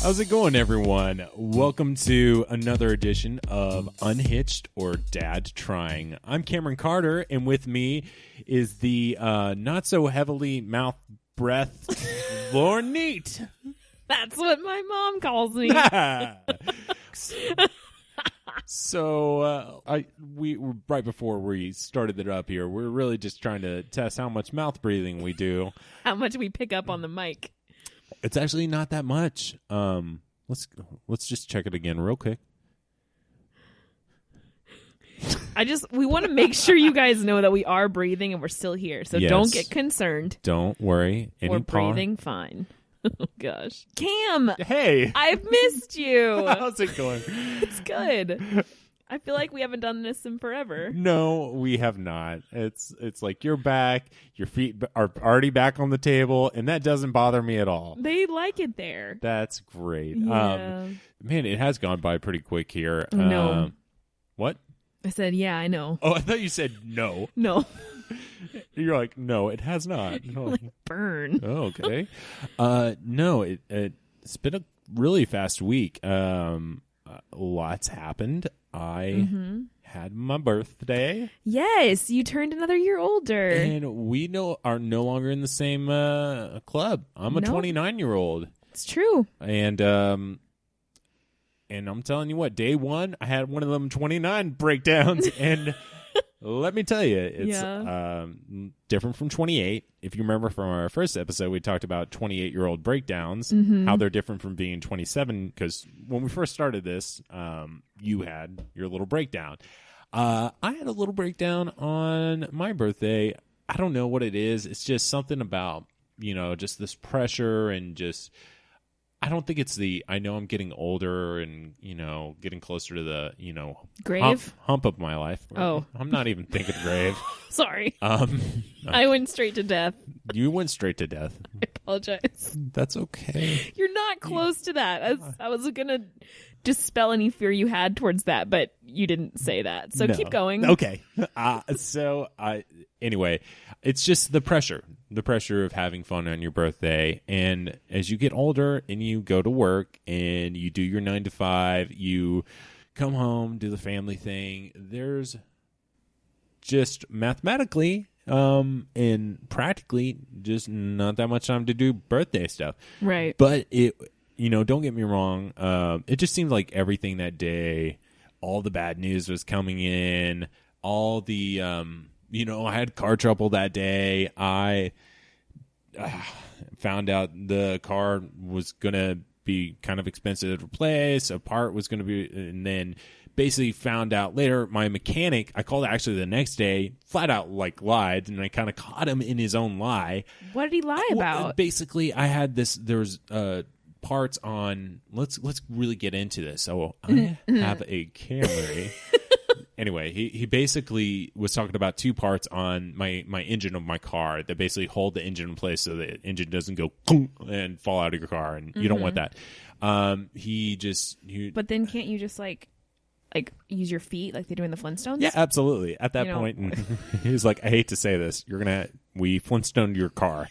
How's it going, everyone? Welcome to another edition of Unhitched or Dad Trying. I'm Cameron Carter, and with me is the not so heavily mouth breathed Lauren Neat. That's what my mom calls me. So we right before we started it up here, we're really just trying to test how much mouth breathing we do. How much we pick up on the mic. It's actually not that much. Let's just check it again real quick. We want to make sure you guys know that we are breathing and we're still here. So Don't get concerned. Don't worry. We're breathing fine. Oh, gosh. Cam! Hey! I've missed you! How's it going? It's good. I feel like we haven't done this in forever. No, we have not. It's like you're back, your feet are already back on the table, and that doesn't bother me at all. They like it there. That's great. Yeah. Man, it has gone by pretty quick here. No. What? I said, yeah, I know. Oh, I thought you said no. No. You're like, no, it has not. Like, burn. Oh, okay. No, it's been a really fast week. Lots happened. I had my birthday. Yes, you turned another year older. And we are no longer in the same club. I'm a 29-year-old. It's true. And I'm telling you what, day one, I had one of them 29 breakdowns. And let me tell you, it's different from 28. If you remember from our first episode, we talked about 28-year-old breakdowns, how they're different from being 27. Because when we first started this, you had your little breakdown. I had a little breakdown on my birthday. I don't know what it is. It's just something about, just this pressure and just... I don't think it's I know I'm getting older and, getting closer to the, grave hump of my life. Oh. I'm not even thinking grave. Sorry. I went straight to death. You went straight to death. I apologize. That's okay. You're not close to that. I was going to dispel any fear you had towards that, but you didn't say that. So keep going. Okay. Anyway, it's just the pressure of having fun on your birthday. And as you get older and you go to work and you do your 9 to 5, you come home, do the family thing, there's just mathematically and practically just not that much time to do birthday stuff. Right. But don't get me wrong. It just seemed like everything that day, all the bad news was coming in, all the, I had car trouble that day. I found out the car was going to be kind of expensive to replace. A part was going to be, and then basically found out later my mechanic, I called actually the next day, flat out lied, and I kind of caught him in his own lie. What did he lie about? Basically, I had there was parts on, let's really get into this. So I have a Camry. Anyway, he basically was talking about two parts on my engine of my car that basically hold the engine in place so the engine doesn't go and fall out of your car, and you don't want that. But then can't you just like use your feet like they do in the Flintstones? Yeah, absolutely. At that point, he was like, I hate to say this, we Flintstoned your car.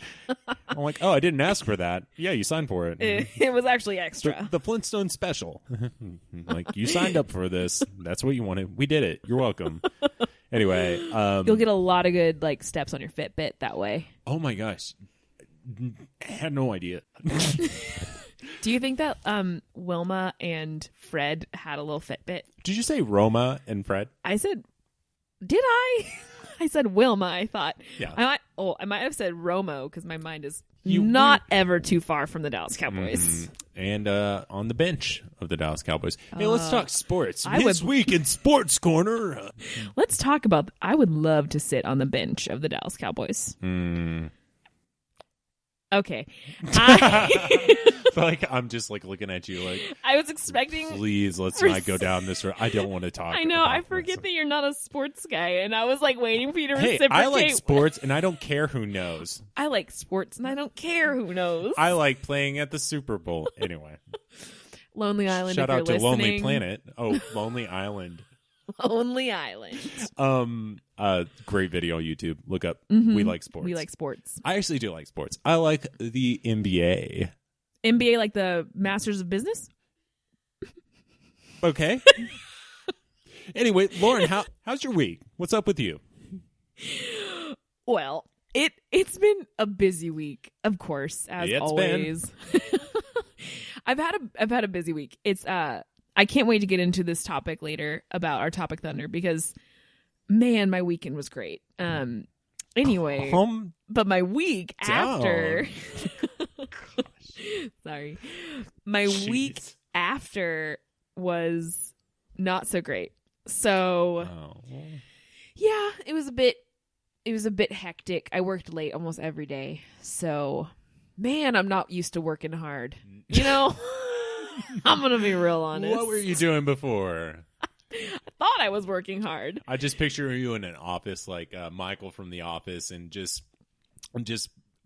I'm like, oh, I didn't ask for that. Yeah, you signed for it. It was actually extra. The Flintstone special. Like, you signed up for this. That's what you wanted. We did it. You're welcome. Anyway. You'll get a lot of good steps on your Fitbit that way. Oh my gosh. I had no idea. Do you think that Wilma and Fred had a little Fitbit? Did you say Roma and Fred? I said, did I? I said Wilma, I thought. Yeah. I might have said Romo because my mind is not ever too far from the Dallas Cowboys. And on the bench of the Dallas Cowboys. Hey, let's talk sports. This week in Sports Corner. Let's talk about, I would love to sit on the bench of the Dallas Cowboys. Okay. I feel like I'm just looking at you like, I was expecting. Please, let's not go down this road. I don't want to talk. I know. I forget that you're not a sports guy, and I was waiting for you to reciprocate. I like sports, and I don't care who knows. I like sports, and I don't care who knows. I like playing at the Super Bowl. Anyway. Lonely Island. Shout out to listening. Lonely Planet. Oh, Lonely Island. Lonely Island. Great video on YouTube. Look up. We like sports. We like sports. I actually do like sports. I like the NBA. MBA, like the Masters of Business. Okay. Anyway, Lauren, how's your week? What's up with you? Well, it's been a busy week, of course, as always. I've had a busy week. It's I can't wait to get into this topic later about our Topic Thunder because, man, my weekend was great. Anyway, but my week after, sorry, my week after was not so great. So, yeah, it was a bit hectic. I worked late almost every day. So, man, I'm not used to working hard. You know, I'm going to be real honest. What were you doing before? I thought I was working hard. I just picture you in an office like Michael from The Office and just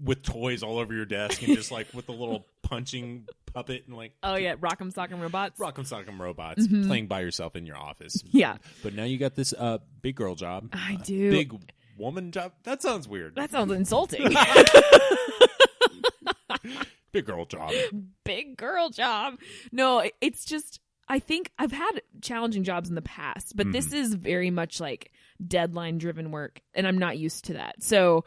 with toys all over your desk and just like with a little punching puppet and like Rock'em Sock'em Robots. Rock'em Sock'em Robots playing by yourself in your office. Yeah. But now you got this big girl job. I do. Big woman job. That sounds weird. That sounds insulting. Big girl job. Big girl job. No, it's just I think I've had challenging jobs in the past, but this is very much like deadline driven work and I'm not used to that. So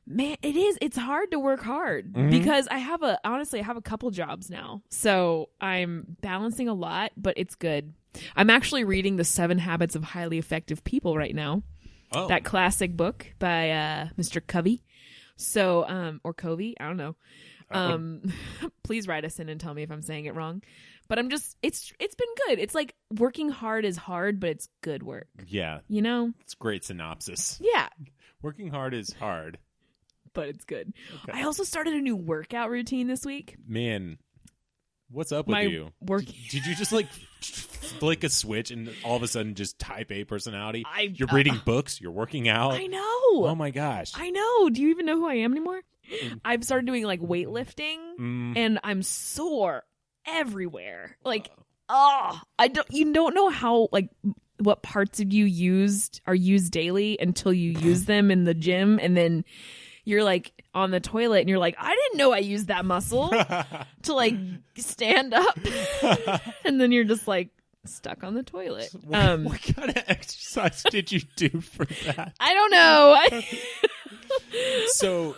man, it's hard to work hard because I have a couple jobs now. So I'm balancing a lot, but it's good. I'm actually reading The 7 Habits of Highly Effective People right now. Oh. That classic book by Mr. Covey. So or Covey, I don't know. Please write us in and tell me if I'm saying it wrong. But it's been good. It's like working hard is hard, but it's good work. Yeah. You know? It's great synopsis. Yeah. Working hard is hard. But it's good. Okay. I also started a new workout routine this week. Man, what's up with you? Did you just like flick a switch and all of a sudden just type A personality? You're reading books. You're working out. I know. Oh my gosh. I know. Do you even know who I am anymore? I've started doing like weightlifting and I'm sore everywhere. Like, you don't know how, like, what parts of you are used daily until you use them in the gym. And then you're like on the toilet and you're like, I didn't know I used that muscle to like stand up. And then you're just like stuck on the toilet. What kind of exercise did you do for that? I don't know. So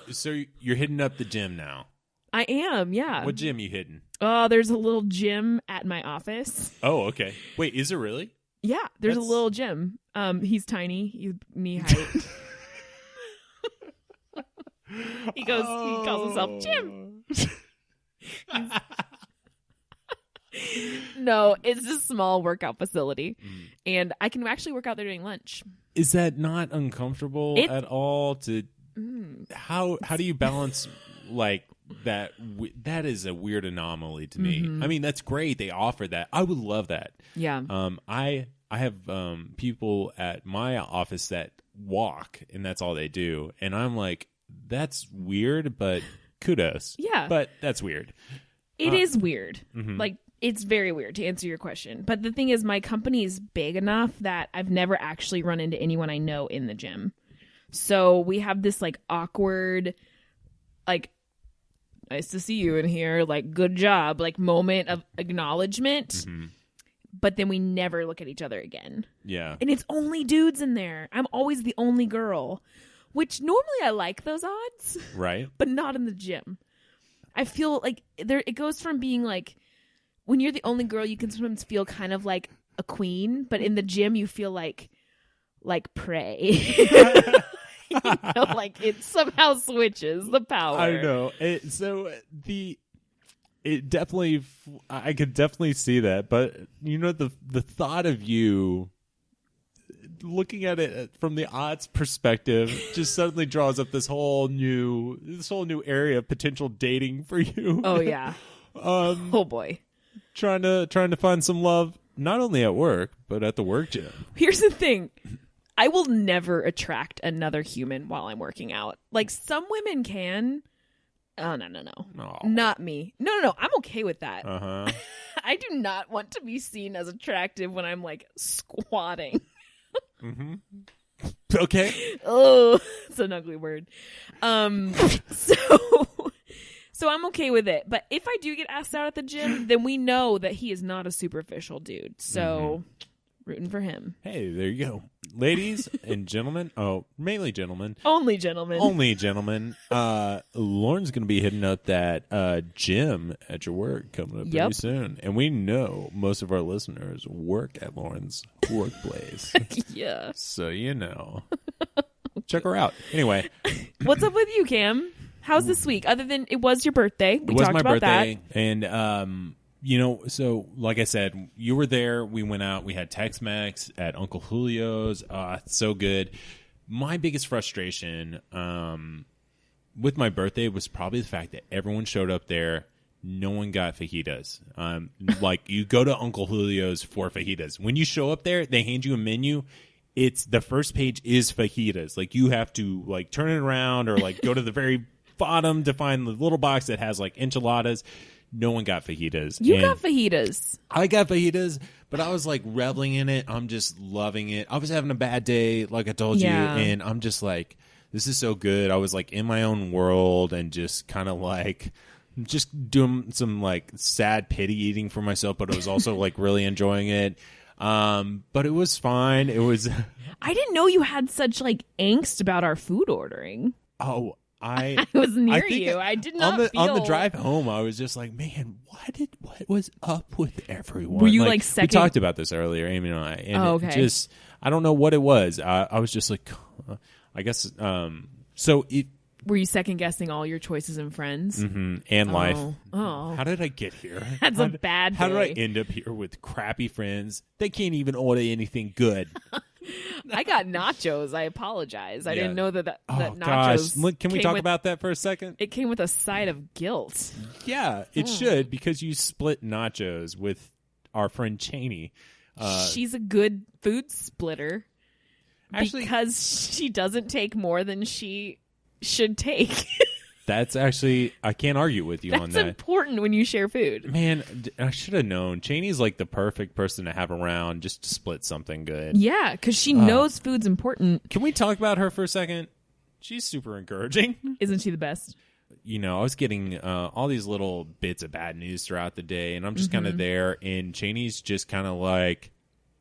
you're hitting up the gym now. I am, yeah. What gym you hitting? Oh, there's a little gym at my office. Oh, okay. Wait, is it really? Yeah, there's a little gym. He's tiny. He's knee height. He calls himself Jim. No, it's a small workout facility. And I can actually work out there during lunch. Is that not uncomfortable at all? How do you balance like that? That is a weird anomaly to me. I mean, that's great. They offer that. I would love that. Yeah. I have people at my office that walk and that's all they do. And I'm like, that's weird, but kudos. Yeah. But that's weird. It is weird. Like, it's very weird, to answer your question. But the thing is, my company is big enough that I've never actually run into anyone I know in the gym. So we have this like awkward, like, nice to see you in here, like, good job, like, moment of acknowledgement. But then we never look at each other again. Yeah. And it's only dudes in there. I'm always the only girl, which normally I like those odds. Right. But not in the gym. I feel like it goes from being like, when you're the only girl, you can sometimes feel kind of like a queen, but in the gym you feel like prey. You know, like it somehow switches the power. I know. I could definitely see that, but you know, the thought of you looking at it from the odds perspective just suddenly draws up this whole new area of potential dating for you. Oh yeah. Oh boy. Trying to find some love not only at work but at the work gym. Here's the thing. I will never attract another human while I'm working out. Like, some women can. Oh, no. Oh. Not me. No. I'm okay with that. Uh-huh. I do not want to be seen as attractive when I'm, like, squatting. Okay. Oh, it's an ugly word. So I'm okay with it. But if I do get asked out at the gym, then we know that he is not a superficial dude. So rooting for him. Hey, there you go. Ladies and gentlemen. Oh, mainly gentlemen. Only gentlemen. Only gentlemen. Lauren's going to be hitting up that gym at your work coming up pretty soon. And we know most of our listeners work at Lauren's workplace. Yeah. So, you know. Check her out. Anyway. What's up with you, Cam? How's this week? Other than it was your birthday. We it was talked my about birthday, that. And, you know, so like I said, you were there. We went out. We had Tex-Mex at Uncle Julio's. So good. My biggest frustration with my birthday was probably the fact that everyone showed up there. No one got fajitas. Like, you go to Uncle Julio's for fajitas. When you show up there, they hand you a menu. It's the first page is fajitas. Like, you have to like turn it around or like go to the very bottom to find the little box that has like enchiladas. No one got fajitas. You got fajitas. I got fajitas, but I was like reveling in it. I'm just loving it. I was having a bad day, like I told you, and I'm just like, this is so good. I was like in my own world and just kind of like just doing some like sad pity eating for myself, but I was also like really enjoying it. But it was fine. It was. I didn't know you had such like angst about our food ordering. Oh, I was near you. I did not feel... On the drive home, I was just like, man, what was up with everyone? Were you like second? We talked about this earlier, Amy and I. And okay. It just, I don't know what it was. I was just like, I guess, were you second guessing all your choices in Friends? Mm-hmm, and life. Oh. How did I get here? That's a bad day. How did I end up here with crappy friends? They can't even order anything good. I got nachos. I apologize. I didn't know that nachos. Gosh. Can we talk about that for a second? It came with a side of guilt. Yeah, it should, because you split nachos with our friend Cheney. She's a good food splitter. Actually, because she doesn't take more than she should take. That's actually, I can't argue with you on that. That's important when you share food. Man, I should have known. Cheney's like the perfect person to have around just to split something good. Yeah, because she knows food's important. Can we talk about her for a second? She's super encouraging. Isn't she the best? You know, I was getting all these little bits of bad news throughout the day, and I'm just kind of there, and Cheney's just kind of like,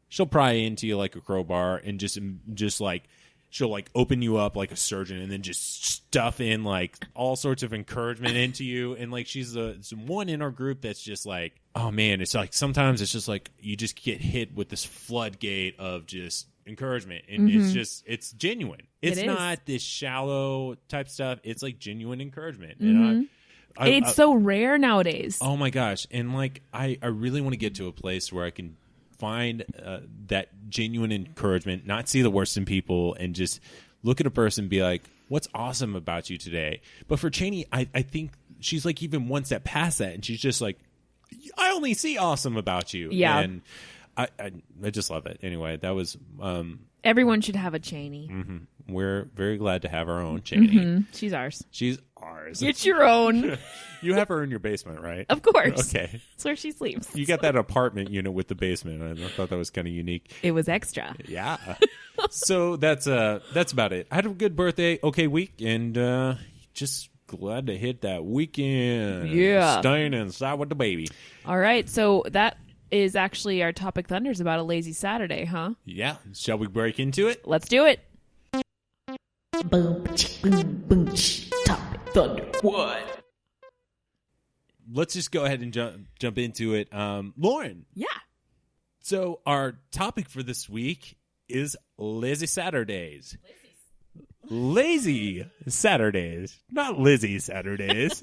she'll pry into you like a crowbar and just like, she'll like open you up like a surgeon and then just stuff in like all sorts of encouragement into you. And like, she's the one in our group that's just like, oh man, it's like sometimes it's just like you just get hit with this floodgate of just encouragement, and it's genuine. It's not this shallow type stuff. It's like genuine encouragement. And it's so rare nowadays. Oh my gosh. And like, I really want to get to a place where I can find that genuine encouragement, not see the worst in people, and just look at a person and be like, what's awesome about you today? But for Cheney, I think she's like even one step past that, and she's just like, I only see awesome about you. Yeah. And I just love it. Anyway, that was... everyone should have a Cheney. Mm-hmm. We're very glad to have our own Cheney. She's ours. She's ours. It's your own. You have her in your basement, right? Of course. Okay. That's where she sleeps. You got that apartment unit with the basement. I thought that was kind of unique. It was extra. Yeah. So that's about it. I had a good birthday, okay week, and just glad to hit that weekend. Yeah. Staying inside with the baby. All right. So that is actually our topic thunders about a lazy Saturday, huh? Yeah. Shall we break into it? Let's do it. Boom, boom, boom, topic thunder. What? Let's just go ahead and jump into it. Lauren. Yeah. So our topic for this week is lazy Saturdays. Lazy Saturdays, not Lizzie Saturdays.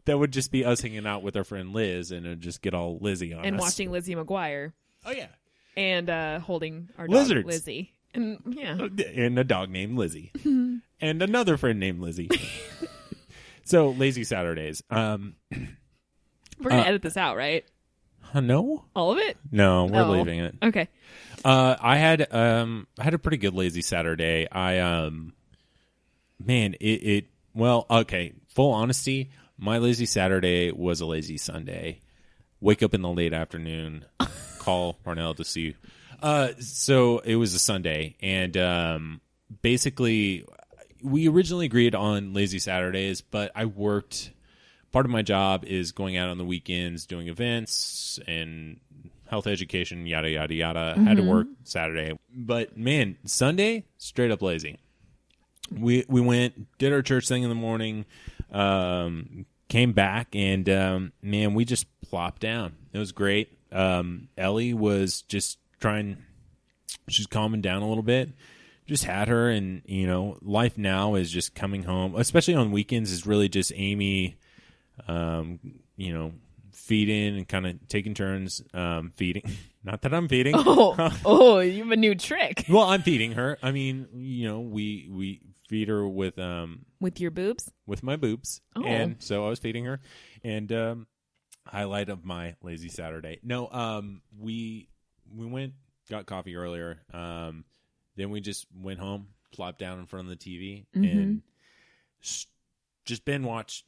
That would just be us hanging out with our friend Liz, and it'd just get all Lizzie on and us. watching Lizzie McGuire. Oh yeah. And holding our dog Lizards. Lizzie. And yeah. And a dog named Lizzie. And another friend named Lizzie. So lazy Saturdays. We're gonna edit this out, right? No? All of it? No, we're leaving it. Okay. I had a pretty good lazy Saturday. Okay, full honesty, my lazy Saturday was a lazy Sunday. Wake up in the late afternoon, call Parnell to see. So it was a Sunday, and basically we originally agreed on lazy Saturdays, but I worked part of my job is going out on the weekends, doing events and health education, yada, yada, yada. Had to work Saturday. But, man, Sunday, straight up lazy. We went, did our church thing in the morning, came back, and, man, we just plopped down. It was great. Ellie was just she's calming down a little bit. Just had her, and, life now is just coming home, especially on weekends, is really just Amy, feeding and kind of taking turns feeding. Not that I'm feeding. Oh, you have a new trick. Well, I'm feeding her. I mean, we feed her with your boobs? With my boobs. Oh. And so I was feeding her. And highlight of my lazy Saturday. No, we went, got coffee earlier. Then we just went home, plopped down in front of the TV, and just binge watched.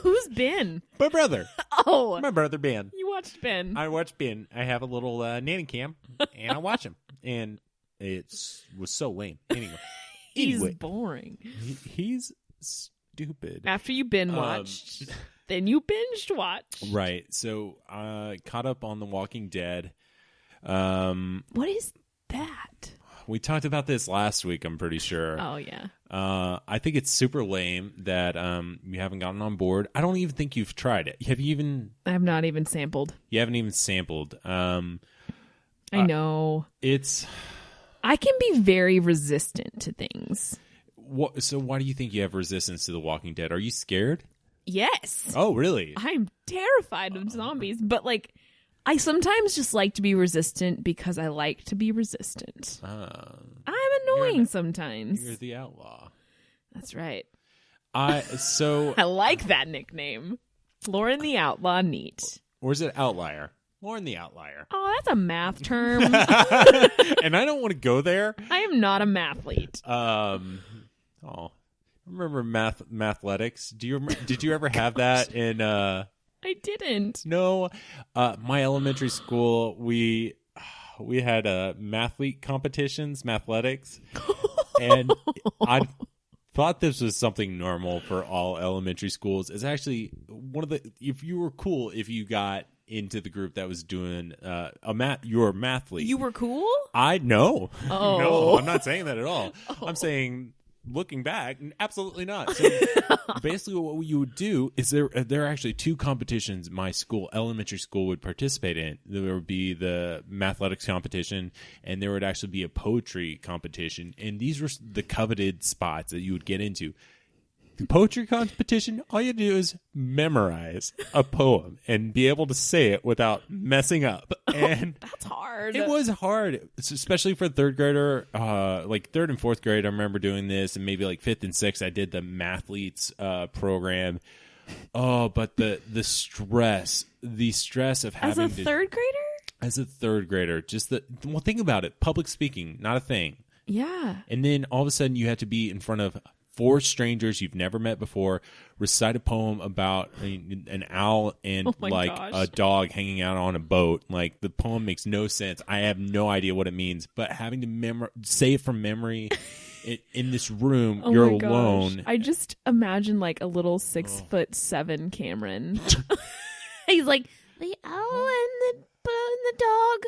Who's Ben? My brother. Oh. My brother, Ben. You watched Ben. I watched Ben. I have a little nanny cam, and I watch him. And it was so lame. Anyway. He's boring. He's stupid. After you binge watched, then you binged watch. Right. So I caught up on The Walking Dead. What is that? We talked about this last week, I'm pretty sure. Oh, yeah. I think it's super lame that you haven't gotten on board. I don't even think you've tried it. Have you even? I have not even sampled. You haven't even sampled. I know. I can be very resistant to things. So why do you think you have resistance to The Walking Dead? Are you scared? Yes. Oh, really? I'm terrified of zombies, but I sometimes just like to be resistant because I like to be resistant. I'm annoying sometimes. You're the outlaw. That's right. I like that nickname. Lauren the Outlaw, neat. Or is it Outlier? Lauren the Outlier. Oh, that's a math term. And I don't want to go there. I am not a mathlete. Remember mathletics? Did you ever have that in I didn't. No, my elementary school, we had mathlete competitions, mathletics, and I thought this was something normal for all elementary schools. It's actually one of if you were cool, if you got into the group that was doing you were a mathlete. You were cool? No. Oh. No, I'm not saying that at all. Oh. I'm saying, looking back, absolutely not. So basically what you would do is there are actually two competitions my elementary school would participate in. There would be the mathletics competition, and there would actually be a poetry competition. And these were the coveted spots that you would get into. The poetry competition, all you do is memorize a poem and be able to say it without messing up. And that's hard. It was hard, especially for third grader. Like third and fourth grade, I remember doing this, and maybe like fifth and sixth, I did the mathletes program. Oh, but the stress of having as a third grader. As a third grader, think about it. Public speaking, not a thing. Yeah. And then all of a sudden, you have to be in front of 4 strangers you've never met before, recite a poem about an owl and a dog hanging out on a boat. Like, the poem makes no sense. I have no idea what it means, but having to say it from memory in this room, you're alone. I just imagine like a little 6'7" Cameron. He's like, the owl and the dog.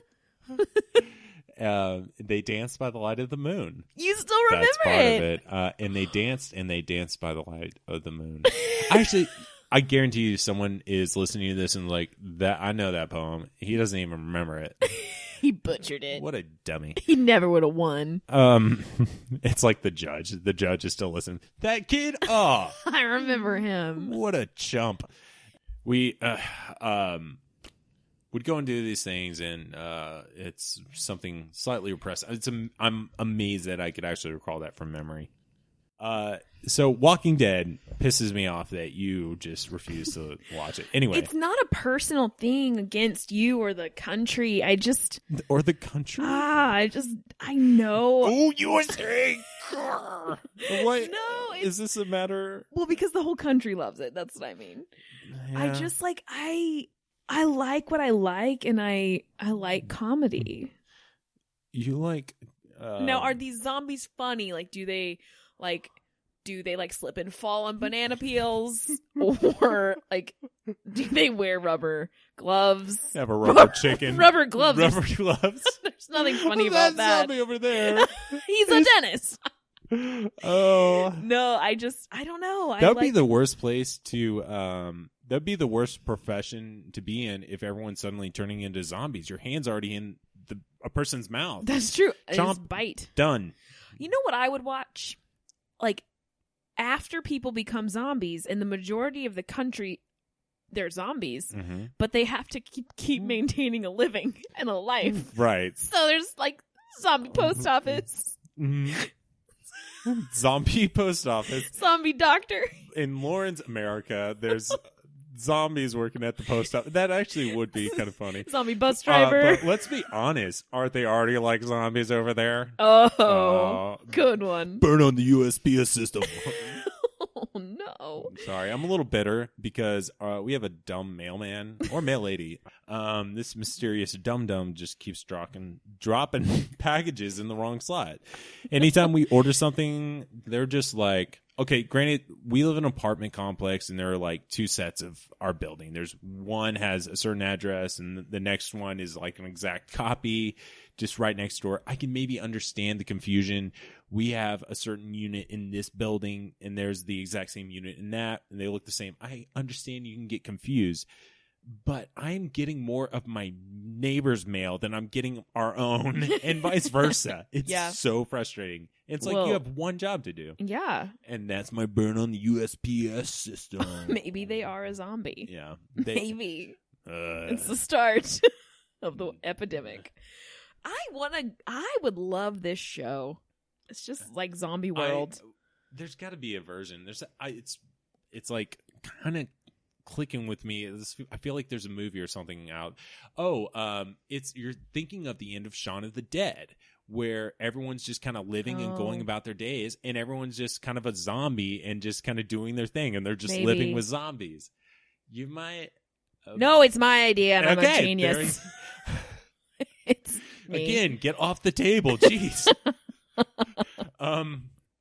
They danced by the light of the moon. You still remember That's part of it. And they danced by the light of the moon. Actually, I guarantee you someone is listening to this and like, that I know that poem. He doesn't even remember it. He butchered it. What a dummy. He never would have won. It's like the judge. The judge is still listening. That kid, oh. I remember him. What a chump. We would go and do these things, and it's something slightly repressive. I'm amazed that I could actually recall that from memory. So Walking Dead pisses me off that you just refuse to watch it. Anyway. It's not a personal thing against you or the country. Or the country? I know. Oh, USA! What? No. Is this a matter? Well, because the whole country loves it. That's what I mean. Yeah. I just I like what I like, and I like comedy. You like... Now, are these zombies funny? Like, do they like slip and fall on banana peels, or like do they wear rubber gloves? Have a rubber chicken. Rubber gloves. Rubber gloves. There's nothing funny about that. Zombie over there. He's a dentist. Oh no, I don't know. That would be the worst place to that'd be the worst profession to be in if everyone's suddenly turning into zombies. Your hand's already in a person's mouth. That's true. Chomp, just bite. Done. You know what I would watch? Like after people become zombies in the majority of the country, they're zombies, but they have to keep maintaining a living and a life. Right. So there's like zombie post office. Zombie post office. Zombie doctor. In Lawrence, America, there's zombies working at the post office. That actually would be kind of funny. Zombie bus driver. But let's be honest. Aren't they already like zombies over there? Oh, good one. Burn on the USPS system. Oh, no. Sorry, I'm a little bitter because we have a dumb mailman or mail lady. This mysterious dum-dum just keeps dropping packages in the wrong slot. Anytime we order something, they're just like, okay, granted, we live in an apartment complex and there are like two sets of our building. There's one has a certain address and the next one is like an exact copy just right next door. I can maybe understand the confusion. We have a certain unit in this building and there's the exact same unit in that and they look the same. I understand you can get confused, but I'm getting more of my neighbor's mail than I'm getting our own and vice versa. It's so frustrating. It's like you have one job to do. Yeah. And that's my burn on the USPS system. Maybe they are a zombie. Yeah. Maybe. It's the start of the epidemic. I would love this show. It's just like Zombie World. There's got to be a version. It's like kind of clicking with me. I feel like there's a movie or something out. You're thinking of the end of Shaun of the Dead, where everyone's just kind of living and going about their days, and everyone's just kind of a zombie and just kind of doing their thing, and they're just living with zombies. You might. No, it's my idea, and I'm a genius. It's me. Again, get off the table. Jeez.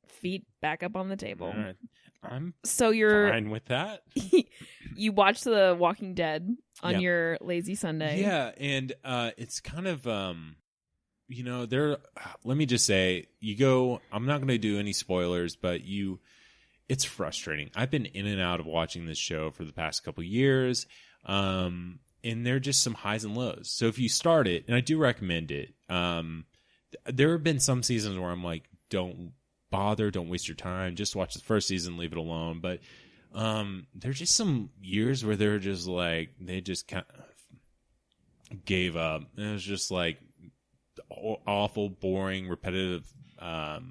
Feet back up on the table. All right. I'm you're fine with that. You watch The Walking Dead on your lazy Sunday. Yeah, and it's kind of let me just say, I'm not going to do any spoilers, but it's frustrating. I've been in and out of watching this show for the past couple of years, and there are just some highs and lows. So if you start it, and I do recommend it, there have been some seasons where I'm like, don't bother, don't waste your time, just watch the first season, leave it alone. But there's just some years where they're just like, they just kind of gave up. And it was just like awful, boring, repetitive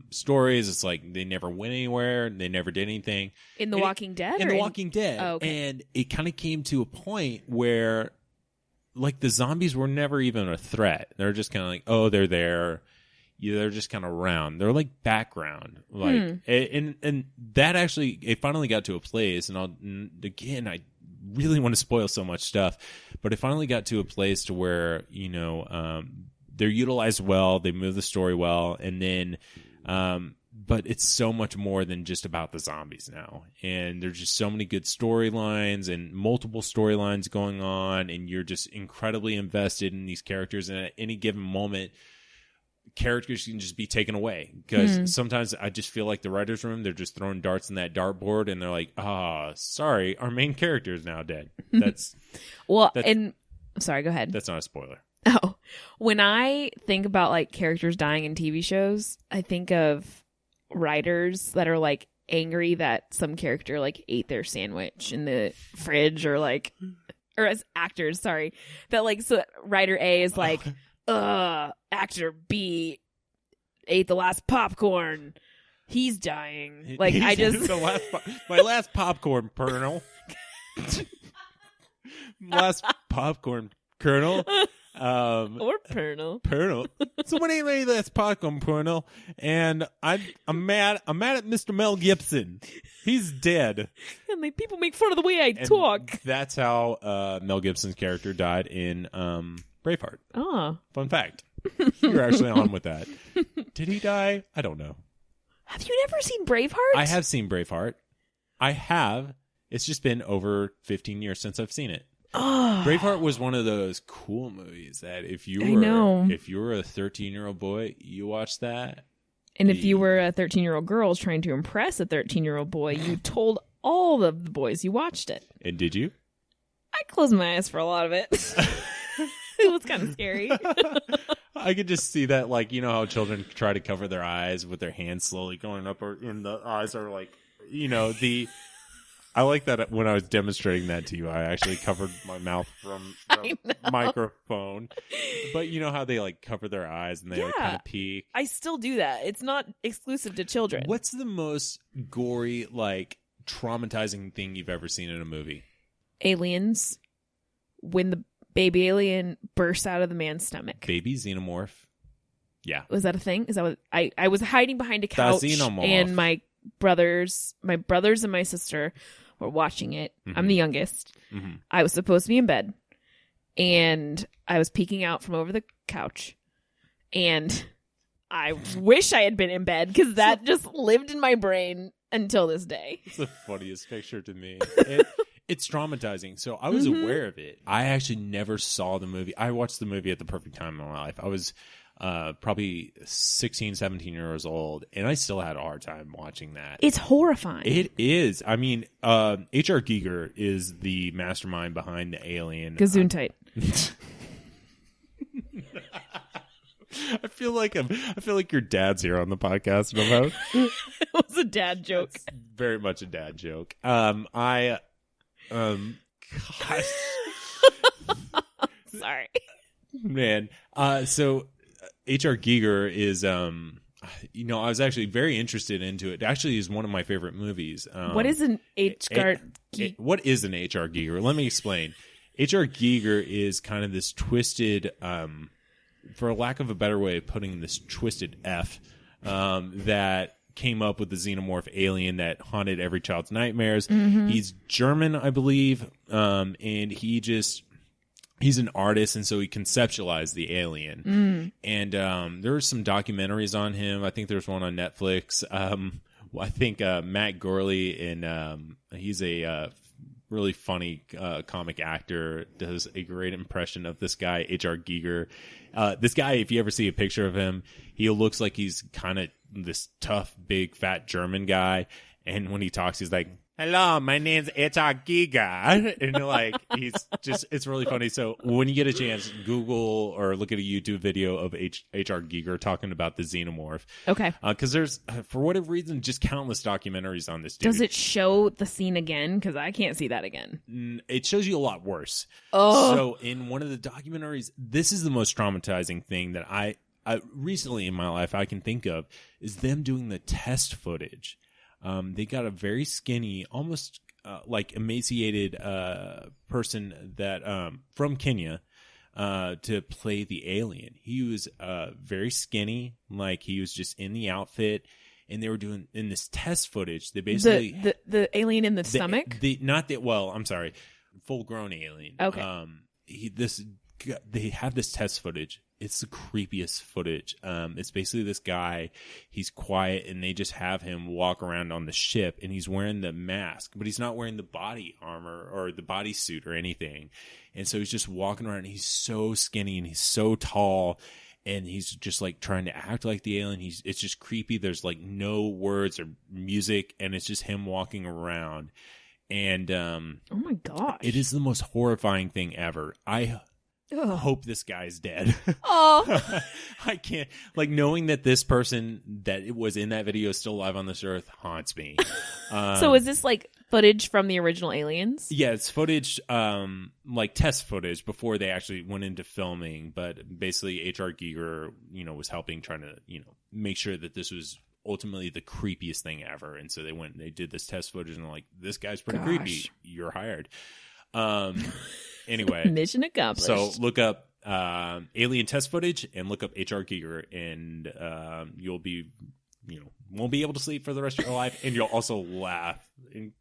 stories. It's like they never went anywhere, they never did anything. In The Walking Dead? In The Walking Dead. Oh, okay. And it kind of came to a point where like the zombies were never even a threat. They're just kind of like, oh, they're there. Yeah, they're just kind of around. They're like background, like, and that actually, it finally got to a place. And again, I really want to spoil so much stuff, but it finally got to a place to where they're utilized well, they move the story well, and then, but it's so much more than just about the zombies now. And there's just so many good storylines and multiple storylines going on, and you're just incredibly invested in these characters. And at any given moment, characters can just be taken away, because sometimes I just feel like the writer's room, they're just throwing darts in that dartboard and they're like, sorry, our main character is now dead. Sorry, go ahead. That's not a spoiler. Oh, when I think about like characters dying in TV shows, I think of writers that are like angry that some character like ate their sandwich in the fridge, or as actors, sorry, that like, so writer A is like, actor B ate the last popcorn. He's dying. Like, I just my last popcorn kernel. Last popcorn kernel. Or Pernal. Someone ate my last popcorn kernel, and I'm mad. I'm mad at Mr. Mel Gibson. He's dead. And like, people make fun of the way I talk. That's how Mel Gibson's character died in Braveheart. Oh. Fun fact. You're actually on with that. Did he die? I don't know. Have you never seen Braveheart? I have seen Braveheart. I have. It's just been over 15 years since I've seen it. Oh. Braveheart was one of those cool movies that if you were a 13-year-old boy, you watched that. And if you were a 13-year-old girl trying to impress a 13-year-old boy, you told all of the boys you watched it. And did you? I closed my eyes for a lot of it. It was kind of scary. I could just see that, like, you know how children try to cover their eyes with their hands slowly going up, and the eyes are like, you know, I like that when I was demonstrating that to you, I actually covered my mouth from the microphone. But you know how they like cover their eyes and they like kind of peek? I still do that. It's not exclusive to children. What's the most gory, like, traumatizing thing you've ever seen in a movie? Aliens. When the baby alien bursts out of the man's stomach. Baby xenomorph. Yeah. Was that a thing? Is that what I was hiding behind a couch and my brothers and my sister were watching it. Mm-hmm. I'm the youngest. Mm-hmm. I was supposed to be in bed and I was peeking out from over the couch and I wish I had been in bed because that just lived in my brain until this day. It's the funniest picture to me. It's traumatizing. So I was aware of it. I actually never saw the movie. I watched the movie at the perfect time in my life. I was probably 16, 17 years old, and I still had a hard time watching that. It's horrifying. It is. I mean, H.R. Giger is the mastermind behind the Alien. Gesundheit. I feel like your dad's here on the podcast. It was a dad joke. It's very much a dad joke. Gosh. Sorry. Man. So H.R. Giger is, I was actually very interested into it. It actually is one of my favorite movies. What is an H.R. Giger? What is an H.R. Giger? Let me explain. H.R. Giger is kind of this twisted, for lack of a better way of putting this twisted F, that came up with the xenomorph alien that haunted every child's nightmares. Mm-hmm. He's German, I believe, and he's an artist, and so he conceptualized the alien. And there were some documentaries on him. I think there's one on Netflix. I think Matt Gorley, and he's a really funny comic actor, does a great impression of this guy, H.R. Giger. This guy, if you ever see a picture of him, he looks like he's kind of this tough, big, fat German guy. And when he talks, he's like, "Hello, my name's H.R. Giger." And like, it's really funny. So when you get a chance, Google or look at a YouTube video of H.R. Giger talking about the xenomorph. Okay. Because there's, for whatever reason, just countless documentaries on this dude. Does it show the scene again? Because I can't see that again. It shows you a lot worse. Oh. So in one of the documentaries, this is the most traumatizing thing that I recently in my life I can think of, is them doing the test footage. They got a very skinny, almost like emaciated person that from Kenya to play the alien. He was very skinny, like he was just in the outfit, and they were doing in this test footage. They basically the alien in the stomach. Full grown alien. Okay. They have this test footage. It's the creepiest footage. It's basically this guy, he's quiet, and they just have him walk around on the ship, and he's wearing the mask, but he's not wearing the body armor or the bodysuit or anything. And so he's just walking around, and he's so skinny, and he's so tall, and he's just like trying to act like the alien. It's just creepy. There's like no words or music, and it's just him walking around. And oh my gosh, it is the most horrifying thing ever. I hope this guy's dead. Oh. I can't, like, knowing that this person that it was in that video is still alive on this earth haunts me. So is this like footage from the original Aliens? Yeah, it's footage, like test footage before they actually went into filming. But basically H.R. Giger, was helping, trying to, make sure that this was ultimately the creepiest thing ever. And so they went and they did this test footage, and they're like, this guy's pretty creepy. You're hired. Anyway, mission accomplished. So look up alien test footage and look up H.R. Giger, and you'll be, won't be able to sleep for the rest of your life, and you'll also laugh, and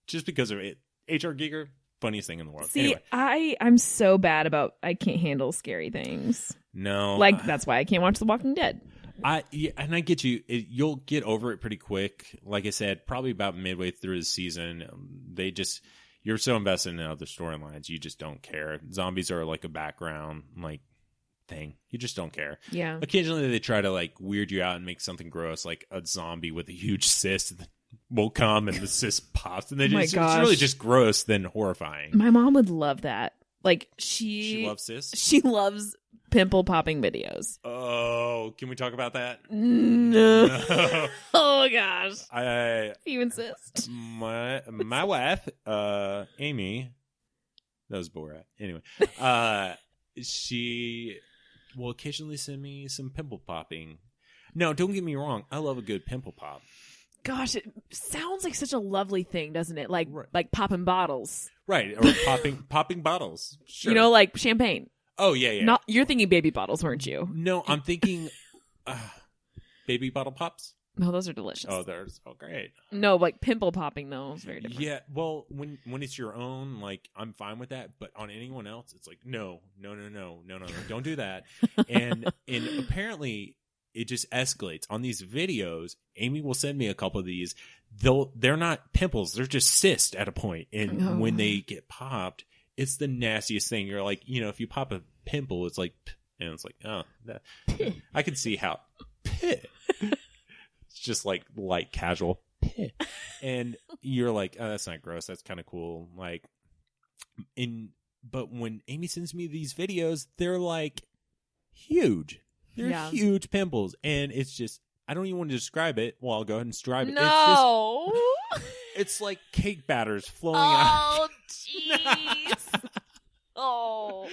just because of it. H.R. Giger, funniest thing in the world. See, anyway. I'm so bad about, I can't handle scary things. No, like that's why I can't watch The Walking Dead. And I get you. You'll get over it pretty quick. Like I said, probably about midway through the season, you're so invested in other storylines, you just don't care. Zombies are like a background thing. You just don't care. Yeah. Occasionally they try to weird you out and make something gross, like a zombie with a huge cyst will come and the cyst pops, and it's really just gross than horrifying. My mom would love that. She loves cysts. She loves pimple popping videos. Oh, can we talk about that? No. Oh gosh. You insist. My wife, Amy, that was Borat. Anyway, she will occasionally send me some pimple popping. No, don't get me wrong. I love a good pimple pop. Gosh, it sounds like such a lovely thing, doesn't it? Like popping bottles. Right, or popping bottles. Sure. Like champagne. Oh, yeah. You're thinking baby bottles, weren't you? No, I'm thinking baby bottle pops. No, those are delicious. Oh, they're so great. No, pimple popping, though, is very different. Yeah, well, when it's your own, I'm fine with that. But on anyone else, it's no, don't do that. and apparently, it just escalates. On these videos, Amy will send me a couple of these. They're not pimples. They're just cysts at a point. And when they get popped, it's the nastiest thing. You're like, if you pop a pimple, it's like, and it's like, oh, that. I can see how. It's just light casual. And you're like, oh, that's not gross. That's kind of cool. But when Amy sends me these videos, they're huge. They're huge pimples. And it's just, I don't even want to describe it. Well, I'll go ahead and describe it. No. It's like cake batters flowing out. Oh, jeez. Oh.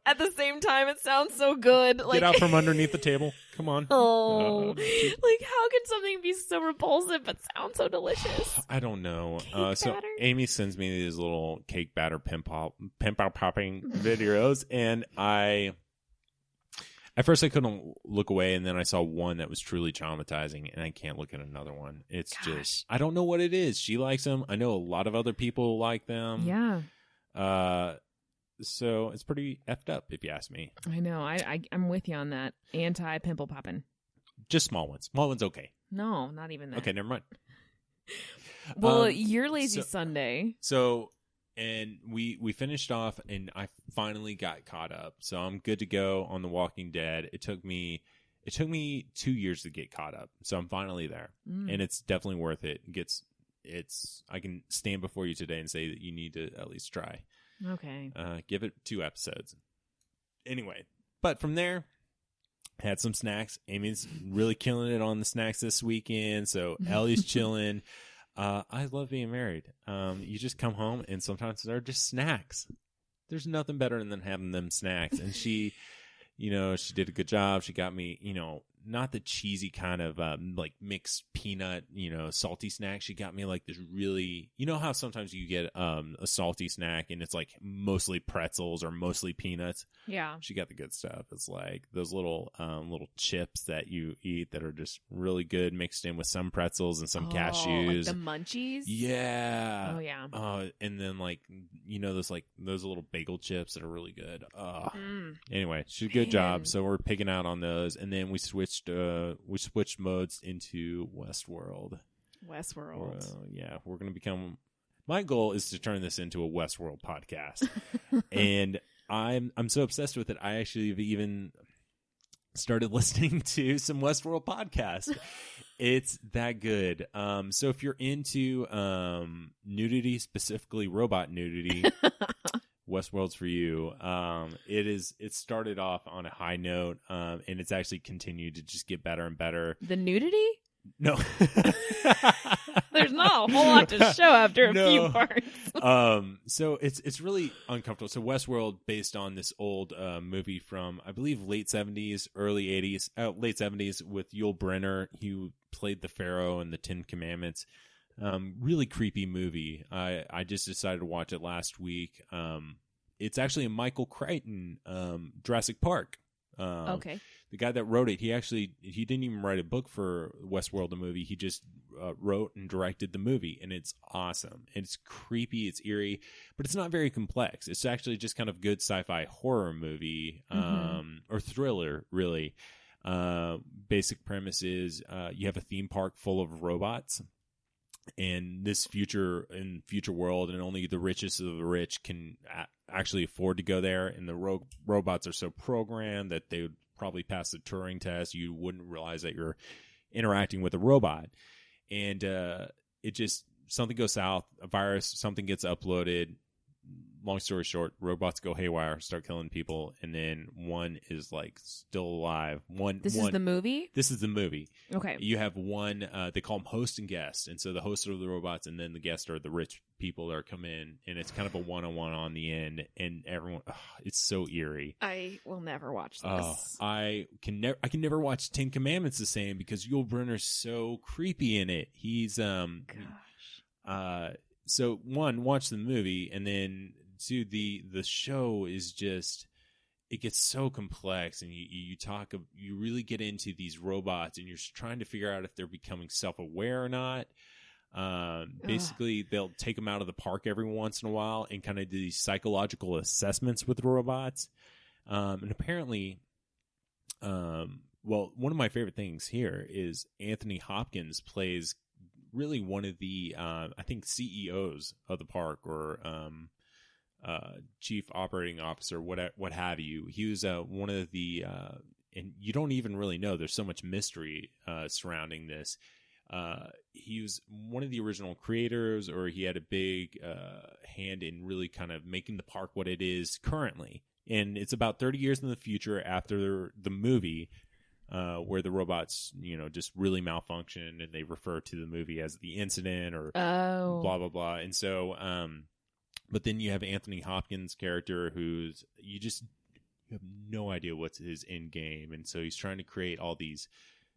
At the same time, it sounds so good. Get out from underneath the table. Come on. Oh. How can something be so repulsive but sound so delicious? I don't know. So Amy sends me these little cake batter pimple popping videos, and at first I couldn't look away, and then I saw one that was truly traumatizing, and I can't look at another one. It's just, I don't know what it is. She likes them. I know a lot of other people like them. Yeah. So it's pretty effed up, if you ask me. I know. I'm with you on that. Anti-pimple popping. Just small ones. Small ones, okay. No, not even that. Okay, never mind. Well, your lazy Sunday. So... And we finished off, and I finally got caught up. So I'm good to go on The Walking Dead. It took me 2 years to get caught up. So I'm finally there, and it's definitely worth it. I can stand before you today and say that you need to at least try. Okay. Give it 2 episodes. Anyway, but from there, had some snacks. Amy's really killing it on the snacks this weekend. So Ellie's chilling. I love being married. You just come home, and sometimes they're just snacks. There's nothing better than having them snacks. And she, she did a good job. She got me, not the cheesy kind of mixed peanut, salty snack. She got me this really, how sometimes you get a salty snack and it's mostly pretzels or mostly peanuts. Yeah. She got the good stuff. It's those little chips that you eat that are just really good, mixed in with some pretzels and some cashews. The munchies? Yeah. Oh yeah. And then those little bagel chips that are really good. Anyway, she did a good job. So we're picking out on those, and then we switched modes into Westworld. Yeah, we're going to become. My goal is to turn this into a Westworld podcast, and I'm so obsessed with it. I actually have even started listening to some Westworld podcasts. It's that good. So if you're into nudity, specifically robot nudity. Westworld's for you. It started off on a high note, and it's actually continued to just get better and better. The nudity? No. There's not a whole lot to show after a few parts. So it's really uncomfortable. So Westworld, based on this old movie from, I believe, late 70s, early 80s, late 70s with Yul Brynner, who played the Pharaoh in the 10 Commandments. Really creepy movie. I just decided to watch it last week. It's actually a Michael Crichton, Jurassic Park. Okay. The guy that wrote it, he didn't even write a book for Westworld, the movie. He just wrote and directed the movie, and it's awesome. It's creepy, it's eerie, but it's not very complex. It's actually just kind of good sci-fi horror movie, or thriller, really. Basic premise is you have a theme park full of robots, and this future world, and only the richest of the rich can actually afford to go there, and the robots are so programmed that they would probably pass the Turing test. You wouldn't realize that you're interacting with a robot, and it just, something goes south, a virus, something gets uploaded. Long story short, robots go haywire, start killing people, and then one is like still alive. This is the movie? This is the movie. Okay. You have one, they call them host and guest, and so the hosts are the robots, and then the guests are the rich people that come in, and it's kind of a one-on-one on the end, and everyone, it's so eerie. I will never watch this. I can never watch 10 Commandments the same, because Yul Brynner's so creepy in it. He's so one, watch the movie, and then two, the show is just, it gets so complex, and you really get into these robots, and you're trying to figure out if they're becoming self-aware or not. Basically, they'll take them out of the park every once in a while and kind of do these psychological assessments with the robots. And apparently, one of my favorite things here is Anthony Hopkins plays really one of the, I think, CEOs of the park, or chief operating officer, what have you. He was one of the, and you don't even really know. There's so much mystery surrounding this. He was one of the original creators, or he had a big hand in really kind of making the park what it is currently. And it's about 30 years in the future after the movie, where the robots, just really malfunction, and they refer to the movie as the incident, or blah, blah, blah. And so, but then you have Anthony Hopkins' character, who's, you have no idea what's his end game. And so he's trying to create all these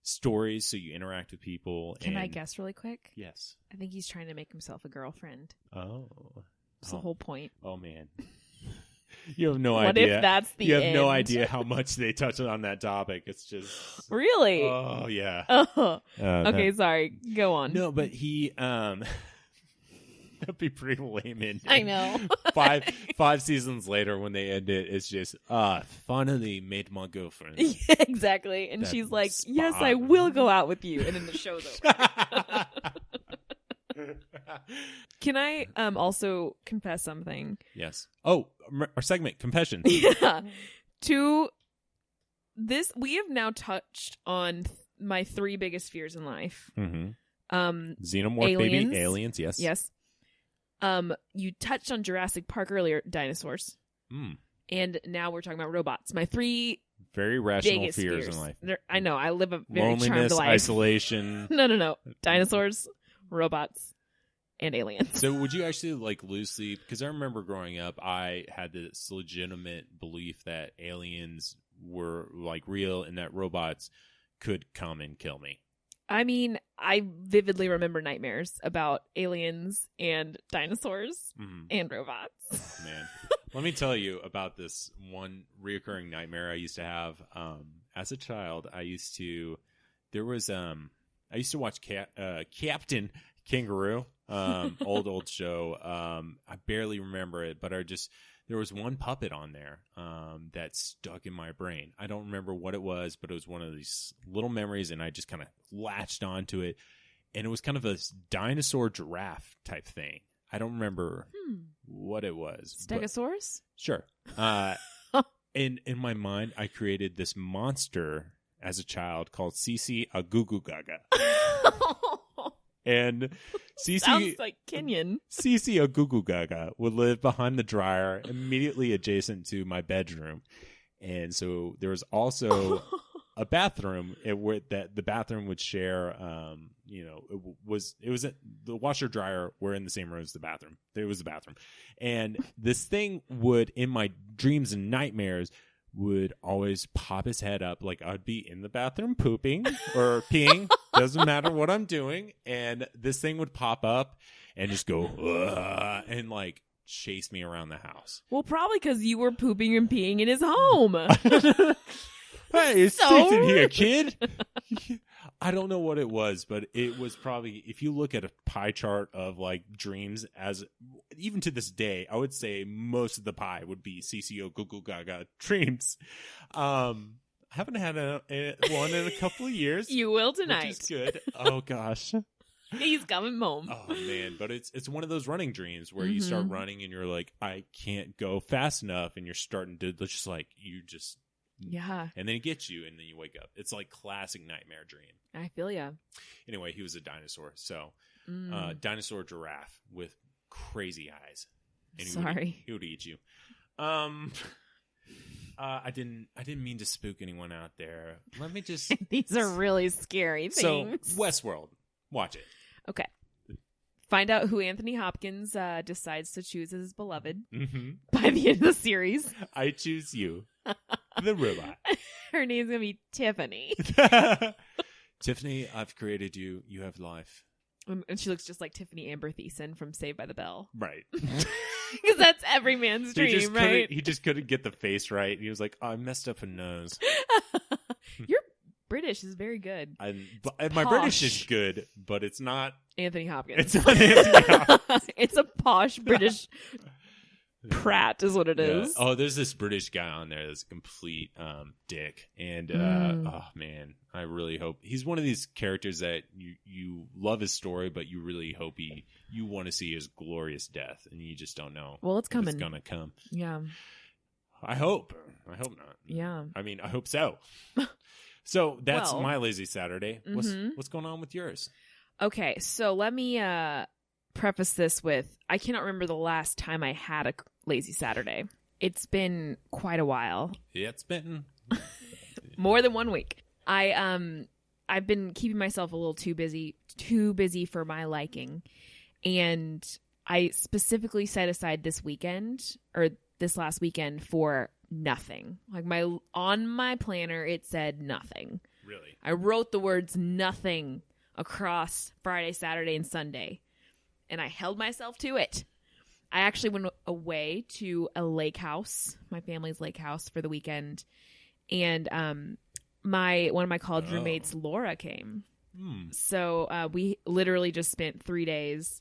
stories so you interact with people. Can I guess really quick? Yes. I think he's trying to make himself a girlfriend. Oh. That's the whole point. Oh, man. You have no idea. What if that's the You have end? no idea how much they touch on that topic. It's just... Really? Oh, yeah. Okay, sorry. Go on. No, but he... That'd be pretty lame ending. I know. five seasons later, when they end it, it's just, finally made my girlfriend. Yeah, exactly. And she's like, yes, I will go out with you. And then the show's over. Can I also confess something? Yes. Oh, our segment, Confessions. Yeah. To this, we have now touched on my 3 biggest fears in life. Mm-hmm. Xenomorph aliens. Baby, aliens, yes. Yes. You touched on Jurassic Park earlier, dinosaurs. And now we're talking about robots. My 3 very rational biggest fears in life. I know. I live a very loneliness, charmed life. Isolation. No. Dinosaurs, robots, and aliens. So would you actually lose sleep? Because I remember growing up, I had this legitimate belief that aliens were real, and that robots could come and kill me. I mean, I vividly remember nightmares about aliens and dinosaurs and robots. Oh, man. Let me tell you about this one reoccurring nightmare I used to have. As a child, I used to watch Captain Kangaroo, old show. I barely remember it, but there was one puppet on there that stuck in my brain. I don't remember what it was, but it was one of these little memories, and I just kind of latched onto it. And it was kind of a dinosaur giraffe type thing. I don't remember what it was. Stegosaurus? Sure. In my mind, I created this monster as a child called Cece Agugu Gaga. And Cece sounds like Kenyan. Cece Agugu Gaga would live behind the dryer immediately adjacent to my bedroom. And so there was also a bathroom that the bathroom would share. It was the washer dryer were in the same room as the bathroom. There was a bathroom, and this thing would, in my dreams and nightmares, would always pop his head up. I'd be in the bathroom pooping or peeing, doesn't matter what I'm doing, and this thing would pop up and just go and chase me around the house. Well, probably because you were pooping and peeing in his home. Hey, it's safe in here, kid. I don't know what it was, but it was probably, if you look at a pie chart of like dreams, as even to this day, I would say most of the pie would be CCO Goo Goo Gaga dreams. I haven't had one in a couple of years. You will tonight. Which is good. Oh gosh. He's coming home. Oh man, but it's one of those running dreams where you start running and you're like, I can't go fast enough, and you're starting to just like yeah, and then it gets you, and then you wake up. It's like classic nightmare dream. I feel ya. Anyway, he was a dinosaur, so dinosaur giraffe with crazy eyes. And he would eat you. I didn't mean to spook anyone out there. Let me just. These are really scary things. So Westworld, watch it. Okay. Find out who Anthony Hopkins decides to choose as his beloved by the end of the series. I choose you, the robot. Her name's going to be Tiffany. Tiffany, I've created you. You have life. And she looks just like Tiffany Amber Thiessen from Saved by the Bell. Right. Because that's every man's dream, right? He just couldn't get the face right. He was like, oh, I messed up a nose. Your British is very good. My British is good, but it's not Anthony Hopkins. It's not Anthony Hopkins. It's a posh British Pratt is what it is. Oh, there's this British guy on there that's a complete dick. And oh man, I really hope he's one of these characters that you love his story, but you really hope you want to see his glorious death, and you just don't know. Well, it's coming. It's gonna come. Yeah. I hope not. Yeah. I mean, I hope so. So that's my lazy Saturday. What's going on with yours? Okay, so let me preface this with, I cannot remember the last time I had a lazy Saturday. It's been quite a while. Yeah, it's been more than 1 week. I've been keeping myself a little too busy for my liking, and I specifically set aside this last weekend for nothing. Like on my planner, it said nothing. Really? I wrote the words nothing across Friday, Saturday, and Sunday, and I held myself to it. I actually went away to a lake house, my family's lake house, for the weekend, and one of my college roommates, Laura, came. So we literally just spent 3 days